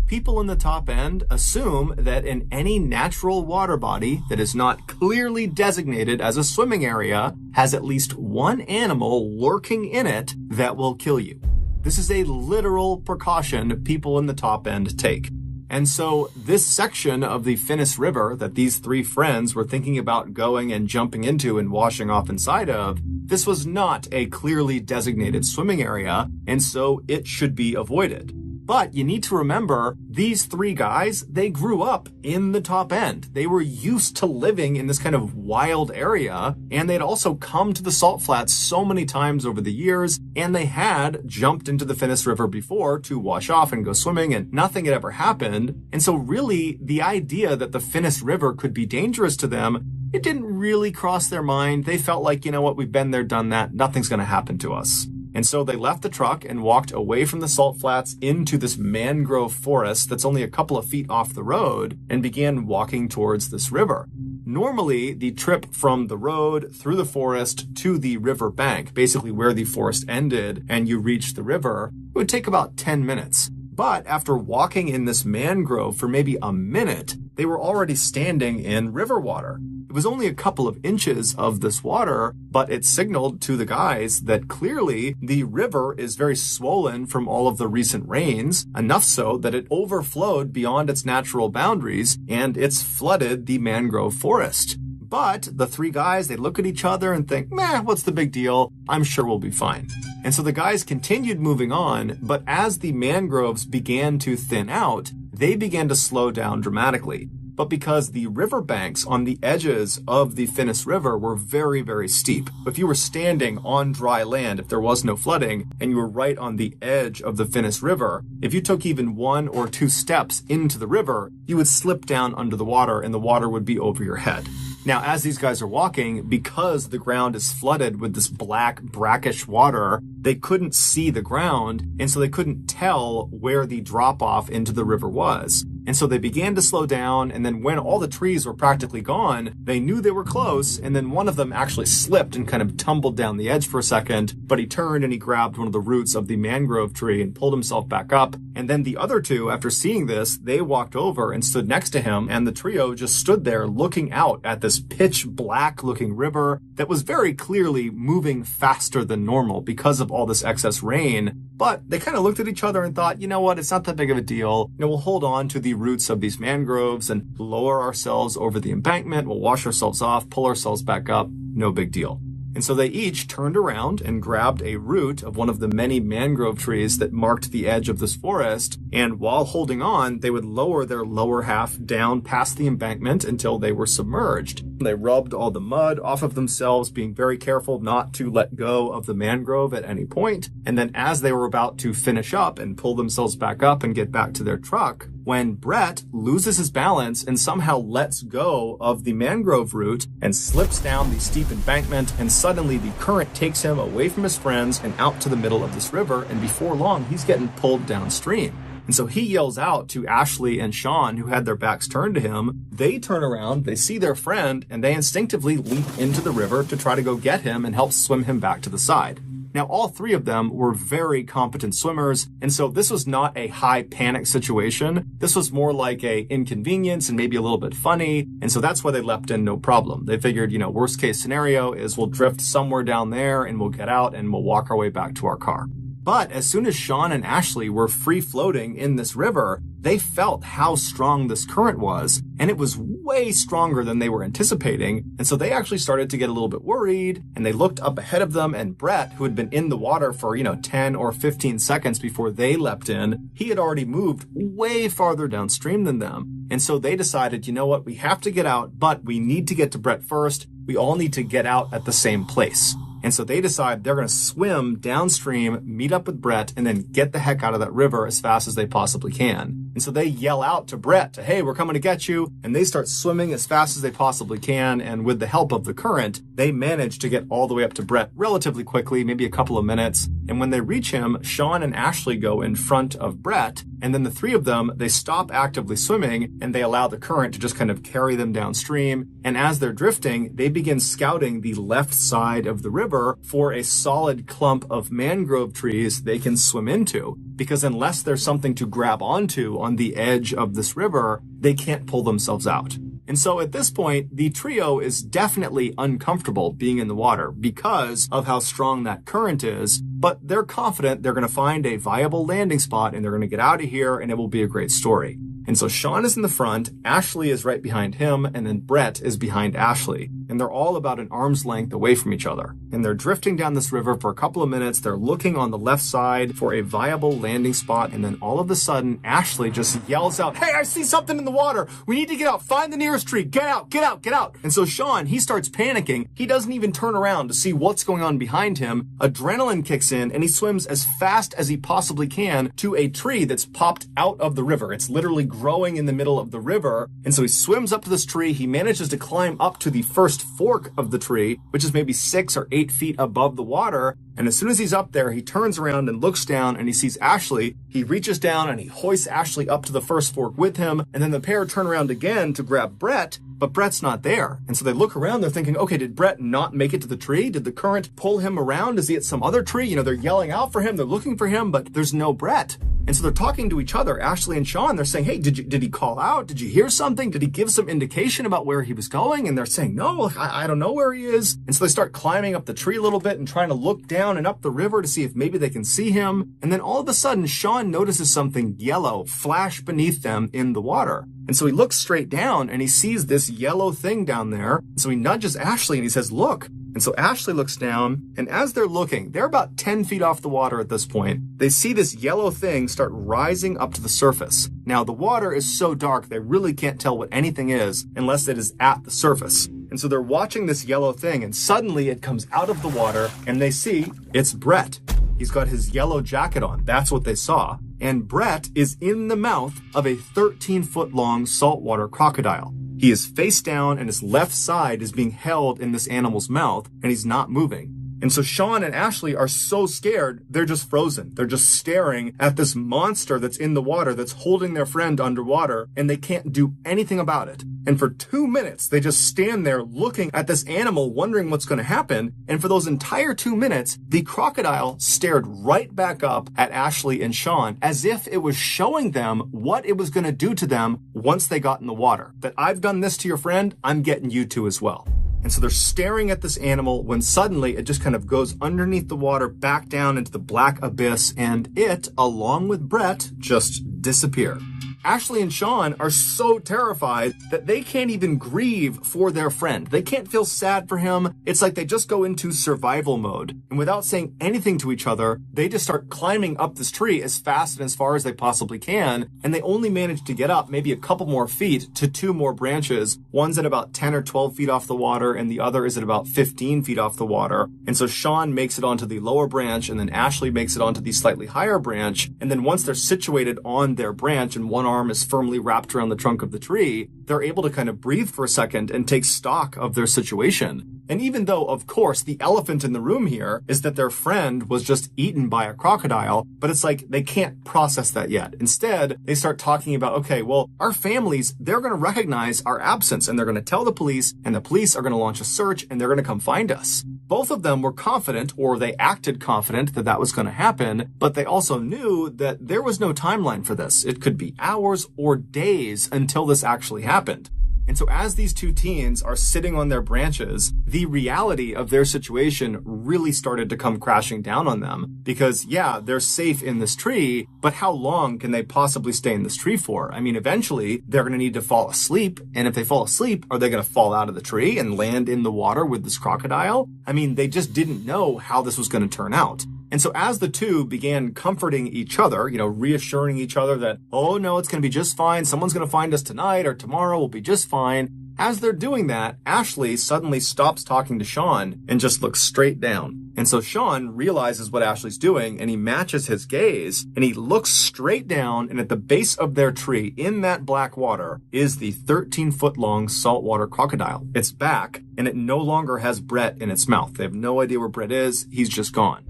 People in the top end assume that in any natural water body that is not clearly designated as a swimming area has at least one animal lurking in it that will kill you. This is a literal precaution people in the top end take. And so this section of the Finnis River that these three friends were thinking about going and jumping into and washing off inside of, this was not a clearly designated swimming area, and so it should be avoided. But you need to remember, these three guys, they grew up in the top end. They were used to living in this kind of wild area, and they'd also come to the salt flats so many times over the years, and they had jumped into the Finnis River before to wash off and go swimming, and nothing had ever happened. And so really, the idea that the Finnis River could be dangerous to them, it didn't really cross their mind. They felt like, you know what, we've been there, done that. Nothing's going to happen to us. And so they left the truck and walked away from the salt flats into this mangrove forest that's only a couple of feet off the road and began walking towards this river. Normally, the trip from the road through the forest to the river bank, basically where the forest ended and you reach the river, it would take about 10 minutes. But after walking in this mangrove for maybe a minute, they were already standing in river water. It was only a couple of inches of this water, but it signaled to the guys that clearly the river is very swollen from all of the recent rains, enough so that it overflowed beyond its natural boundaries and it's flooded the mangrove forest. But the three guys, they look at each other and think, meh, what's the big deal? I'm sure we'll be fine. And so the guys continued moving on, but as the mangroves began to thin out, they began to slow down dramatically. But because the riverbanks on the edges of the Finnis River were very, very steep, if you were standing on dry land, if there was no flooding, and you were right on the edge of the Finnis River, if you took even 1 or 2 steps into the river, you would slip down under the water and the water would be over your head. Now, as these guys are walking, because the ground is flooded with this black, brackish water, they couldn't see the ground, and so they couldn't tell where the drop-off into the river was. And so they began to slow down, and then when all the trees were practically gone, they knew they were close, and then one of them actually slipped and kind of tumbled down the edge for a second, but he turned and he grabbed one of the roots of the mangrove tree and pulled himself back up. And then the other two, after seeing this, they walked over and stood next to him, and the trio just stood there looking out at this pitch black looking river that was very clearly moving faster than normal because of all this excess rain. But they kind of looked at each other and thought, you know what, it's not that big of a deal. You know, we'll hold on to the roots of these mangroves and lower ourselves over the embankment. We'll wash ourselves off, pull ourselves back up. No big deal. And so they each turned around and grabbed a root of one of the many mangrove trees that marked the edge of this forest. And while holding on, they would lower their lower half down past the embankment until they were submerged. They rubbed all the mud off of themselves, being very careful not to let go of the mangrove at any point. And then as they were about to finish up and pull themselves back up and get back to their truck, when Brett loses his balance and somehow lets go of the mangrove root and slips down the steep embankment, and suddenly the current takes him away from his friends and out to the middle of this river, and before long he's getting pulled downstream. And so he yells out to Ashley and Sean, who had their backs turned to him. They turn around, they see their friend, and they instinctively leap into the river to try to go get him and help swim him back to the side. Now, all three of them were very competent swimmers, and so this was not a high panic situation. This was more like a inconvenience and maybe a little bit funny, and so that's why they leapt in no problem. They figured, worst case scenario is we'll drift somewhere down there and we'll get out and we'll walk our way back to our car. But as soon as Sean and Ashley were free floating in this river, they felt how strong this current was, and it was way stronger than they were anticipating. And so they actually started to get a little bit worried, and they looked up ahead of them, and Brett, who had been in the water for, 10 or 15 seconds before they leapt in, he had already moved way farther downstream than them. And so they decided, you know what, we have to get out, but we need to get to Brett first. We all need to get out at the same place. And so they decide they're going to swim downstream, meet up with Brett, and then get the heck out of that river as fast as they possibly can. And so they yell out to Brett, hey, we're coming to get you. And they start swimming as fast as they possibly can. And with the help of the current, they manage to get all the way up to Brett relatively quickly, maybe a couple of minutes. And when they reach him, Sean and Ashley go in front of Brett. And then the three of them, they stop actively swimming and they allow the current to just kind of carry them downstream. And as they're drifting, they begin scouting the left side of the river for a solid clump of mangrove trees they can swim into. Because unless there's something to grab onto on the edge of this river, they can't pull themselves out. And so at this point, the trio is definitely uncomfortable being in the water because of how strong that current is, but they're confident they're going to find a viable landing spot and they're going to get out of here and it will be a great story. And so Sean is in the front, Ashley is right behind him, and then Brett is behind Ashley. And they're all about an arm's length away from each other. And they're drifting down this river for a couple of minutes. They're looking on the left side for a viable landing spot. And then all of a sudden, Ashley just yells out, hey, I see something in the water. We need to get out. Find the nearest tree. Get out, get out, get out. And so Sean, he starts panicking. He doesn't even turn around to see what's going on behind him. Adrenaline kicks in and he swims as fast as he possibly can to a tree that's popped out of the river. It's literally growing in the middle of the river. And so he swims up to this tree. He manages to climb up to the first fork of the tree, which is maybe 6 or 8 feet above the water. And as soon as he's up there, he turns around and looks down and he sees Ashley. He reaches down and he hoists Ashley up to the first fork with him. And then the pair turn around again to grab Brett, but Brett's not there. And so they look around, they're thinking, okay, did Brett not make it to the tree? Did the current pull him around? Is he at some other tree? They're yelling out for him. They're looking for him, but there's no Brett. And so they're talking to each other, Ashley and Sean. They're saying, hey, did he call out? Did you hear something? Did he give some indication about where he was going? And they're saying, no, I don't know where he is. And so they start climbing up the tree a little bit and trying to look down and up the river to see if maybe they can see him. And then all of a sudden, Sean notices something yellow flash beneath them in the water. And so he looks straight down and he sees this yellow thing down there. And so he nudges Ashley and he says, look. And so Ashley looks down, and as they're looking, they're about 10 feet off the water at this point. They see this yellow thing start rising up to the surface. Now, the water is so dark, they really can't tell what anything is unless it is at the surface. And so they're watching this yellow thing, and suddenly it comes out of the water, and they see it's Brett. He's got his yellow jacket on. That's what they saw. And Brett is in the mouth of a 13-foot-long saltwater crocodile. He is face down and his left side is being held in this animal's mouth and he's not moving. And so Sean and Ashley are so scared, they're just frozen. They're just staring at this monster that's in the water, that's holding their friend underwater, and they can't do anything about it. And for 2 minutes, they just stand there looking at this animal, wondering what's going to happen. And for those entire 2 minutes, the crocodile stared right back up at Ashley and Sean as if it was showing them what it was going to do to them once they got in the water. That I've done this to your friend, I'm getting you to as well. And so they're staring at this animal when suddenly it just kind of goes underneath the water back down into the black abyss, and it, along with Brett, just disappear. Ashley and Sean are so terrified that they can't even grieve for their friend. They can't feel sad for him. It's like they just go into survival mode. And without saying anything to each other, they just start climbing up this tree as fast and as far as they possibly can. And they only manage to get up maybe a couple more feet to 2 more branches. One's at about 10 or 12 feet off the water, and the other is at about 15 feet off the water. And so Sean makes it onto the lower branch, and then Ashley makes it onto the slightly higher branch. And then once they're situated on their branch and one arm is firmly wrapped around the trunk of the tree, they're able to kind of breathe for a second and take stock of their situation. And even though, of course, the elephant in the room here is that their friend was just eaten by a crocodile, but it's like they can't process that yet. Instead, they start talking about, okay, well, our families, they're going to recognize our absence and they're going to tell the police, and the police are going to launch a search and they're going to come find us. Both of them were confident, or they acted confident that that was going to happen, but they also knew that there was no timeline for this. It could be hours or days until this actually happened. And so as these two teens are sitting on their branches, the reality of their situation really started to come crashing down on them because, yeah, they're safe in this tree, but how long can they possibly stay in this tree for? I mean, eventually they're going to need to fall asleep. And if they fall asleep, are they going to fall out of the tree and land in the water with this crocodile? I mean, they just didn't know how this was going to turn out. And so as the two began comforting each other, reassuring each other that, oh no, it's going to be just fine. Someone's going to find us tonight or tomorrow. We'll be just fine. As they're doing that, Ashley suddenly stops talking to Sean and just looks straight down. And so Sean realizes what Ashley's doing and he matches his gaze and he looks straight down, and at the base of their tree in that black water is the 13-foot-long saltwater crocodile. It's back and it no longer has Brett in its mouth. They have no idea where Brett is. He's just gone.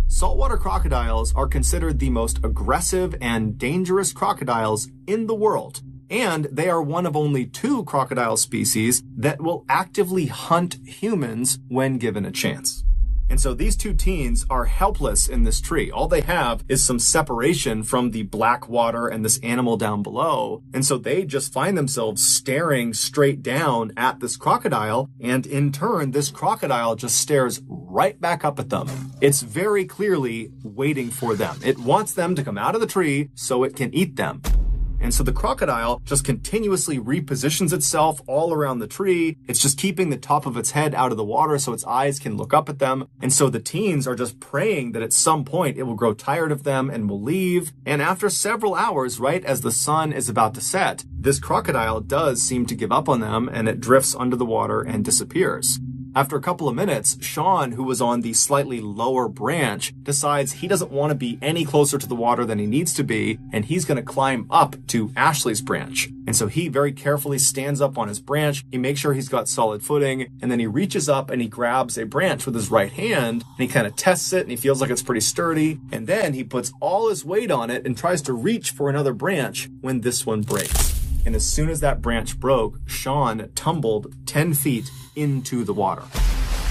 Saltwater crocodiles are considered the most aggressive and dangerous crocodiles in the world, and they are one of only 2 crocodile species that will actively hunt humans when given a chance. And so these two teens are helpless in this tree. All they have is some separation from the black water and this animal down below. And so they just find themselves staring straight down at this crocodile. And in turn, this crocodile just stares right back up at them. It's very clearly waiting for them. It wants them to come out of the tree so it can eat them. And so the crocodile just continuously repositions itself all around the tree. It's just keeping the top of its head out of the water so its eyes can look up at them. And so the teens are just praying that at some point it will grow tired of them and will leave. And after several hours, right as the sun is about to set, this crocodile does seem to give up on them and it drifts under the water and disappears. After a couple of minutes, Sean, who was on the slightly lower branch, decides he doesn't want to be any closer to the water than he needs to be, and he's going to climb up to Ashley's branch. And so he very carefully stands up on his branch, he makes sure he's got solid footing, and then he reaches up and he grabs a branch with his right hand, and he kind of tests it, and he feels like it's pretty sturdy, and then he puts all his weight on it and tries to reach for another branch when this one breaks. And as soon as that branch broke, Sean tumbled 10 feet into the water.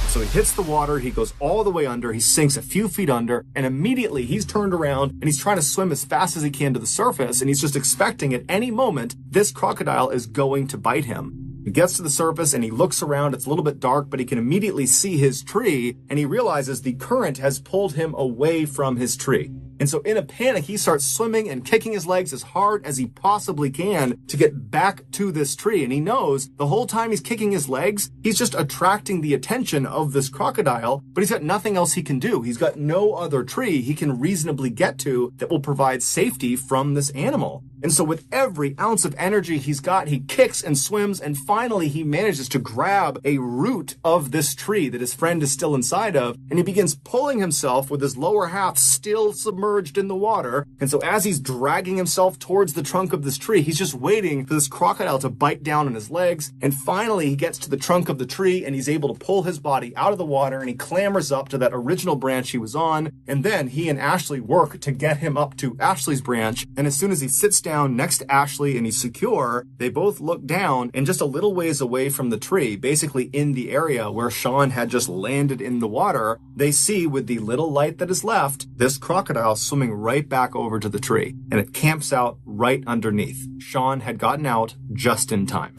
So he hits the water, he goes all the way under, he sinks a few feet under, and immediately he's turned around and he's trying to swim as fast as he can to the surface, and he's just expecting at any moment this crocodile is going to bite him. He gets to the surface and he looks around. It's a little bit dark, but he can immediately see his tree, and he realizes the current has pulled him away from his tree. And so in a panic, he starts swimming and kicking his legs as hard as he possibly can to get back to this tree. And he knows the whole time he's kicking his legs, he's just attracting the attention of this crocodile, but he's got nothing else he can do. He's got no other tree he can reasonably get to that will provide safety from this animal. And so with every ounce of energy he's got, he kicks and swims, and finally he manages to grab a root of this tree that his friend is still inside of, and he begins pulling himself with his lower half still submerged in the water. And so as he's dragging himself towards the trunk of this tree, he's just waiting for this crocodile to bite down on his legs. And finally he gets to the trunk of the tree and he's able to pull his body out of the water, and he clambers up to that original branch he was on. And then he and Ashley work to get him up to Ashley's branch. And as soon as he sits down next to Ashley and he's secure, they both look down, and just a little ways away from the tree, basically in the area where Sean had just landed in the water, they see with the little light that is left, this crocodile swimming right back over to the tree, and it camps out right underneath. Sean had gotten out just in time.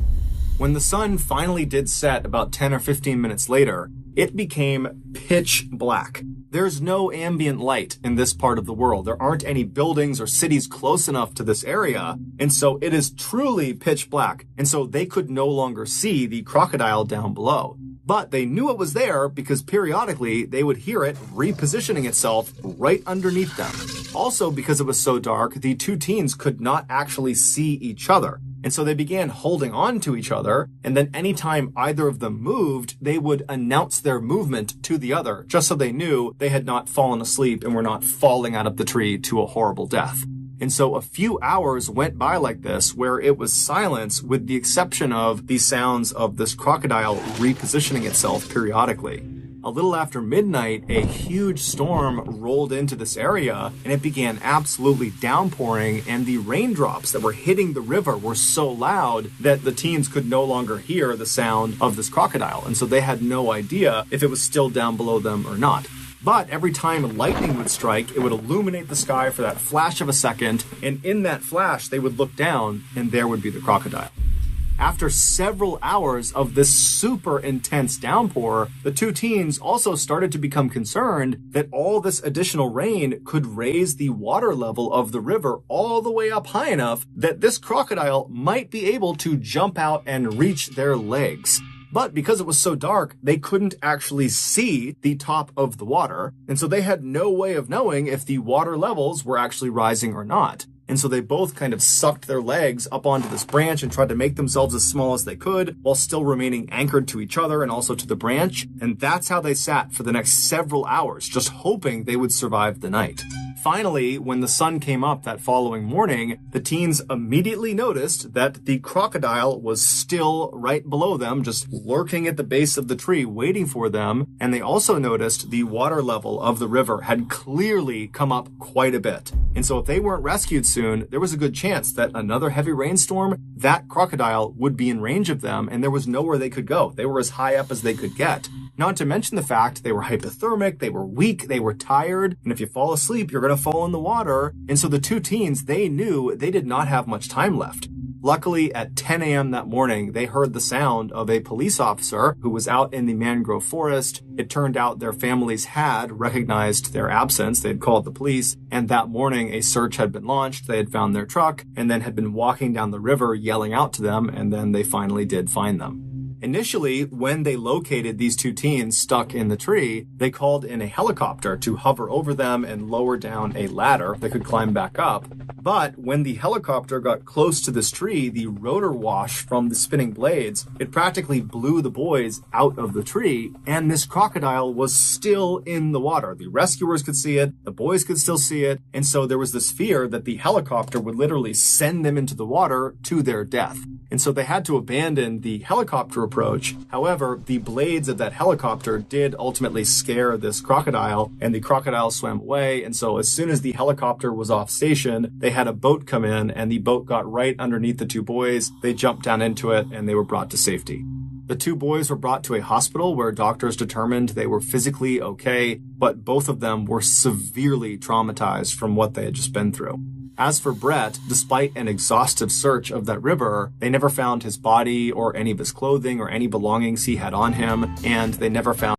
When the sun finally did set about 10 or 15 minutes later, it became pitch black. There's no ambient light in this part of the world. There aren't any buildings or cities close enough to this area, and so it is truly pitch black. And so they could no longer see the crocodile down below. But they knew it was there because periodically they would hear it repositioning itself right underneath them. Also, because it was so dark, the two teens could not actually see each other. And so they began holding on to each other, and then anytime either of them moved, they would announce their movement to the other, just so they knew they had not fallen asleep and were not falling out of the tree to a horrible death. And so a few hours went by like this, where it was silence with the exception of the sounds of this crocodile repositioning itself periodically. a little after midnight, a huge storm rolled into this area, and it began absolutely downpouring, and the raindrops that were hitting the river were so loud that the teens could no longer hear the sound of this crocodile, and so they had no idea if it was still down below them or not. But every time lightning would strike, it would illuminate the sky for that flash of a second, and in that flash, they would look down, and there would be the crocodile. After several hours of this super intense downpour, the two teens also started to become concerned that all this additional rain could raise the water level of the river all the way up high enough that this crocodile might be able to jump out and reach their legs. But because it was so dark, they couldn't actually see the top of the water, and so they had no way of knowing if the water levels were actually rising or not. And so they both kind of sucked their legs up onto this branch and tried to make themselves as small as they could while still remaining anchored to each other and also to the branch. And that's how they sat for the next several hours, just hoping they would survive the night. Finally, when the sun came up that following morning, the teens immediately noticed that the crocodile was still right below them, just lurking at the base of the tree, waiting for them. And they also noticed the water level of the river had clearly come up quite a bit. And so if they weren't rescued soon, there was a good chance that another heavy rainstorm, that crocodile would be in range of them, and there was nowhere they could go. They were as high up as they could get. Not to mention the fact they were hypothermic, they were weak, they were tired, and if you fall asleep, you're going to fall in the water. And so the two teens, they knew they did not have much time left. Luckily, at 10 a.m. that morning, they heard the sound of a police officer who was out in the mangrove forest. It turned out their families had recognized their absence. They had called the police, and that morning a search had been launched. They had found their truck and then had been walking down the river yelling out to them, and then they finally did find them. Initially, when they located these two teens stuck in the tree, they called in a helicopter to hover over them and lower down a ladder they could climb back up. But when the helicopter got close to this tree, the rotor wash from the spinning blades, it practically blew the boys out of the tree, and this crocodile was still in the water. The rescuers could see it, the boys could still see it, and so there was this fear that the helicopter would literally send them into the water to their death. And so they had to abandon the helicopter approach. However, the blades of that helicopter did ultimately scare this crocodile, and the crocodile swam away. And so as soon as the helicopter was off station, they had a boat come in, and the boat got right underneath the two boys. They jumped down into it, and they were brought to safety. The two boys were brought to a hospital where doctors determined they were physically okay, but both of them were severely traumatized from what they had just been through. As for Brett, despite an exhaustive search of that river, they never found his body or any of his clothing or any belongings he had on him, and they never found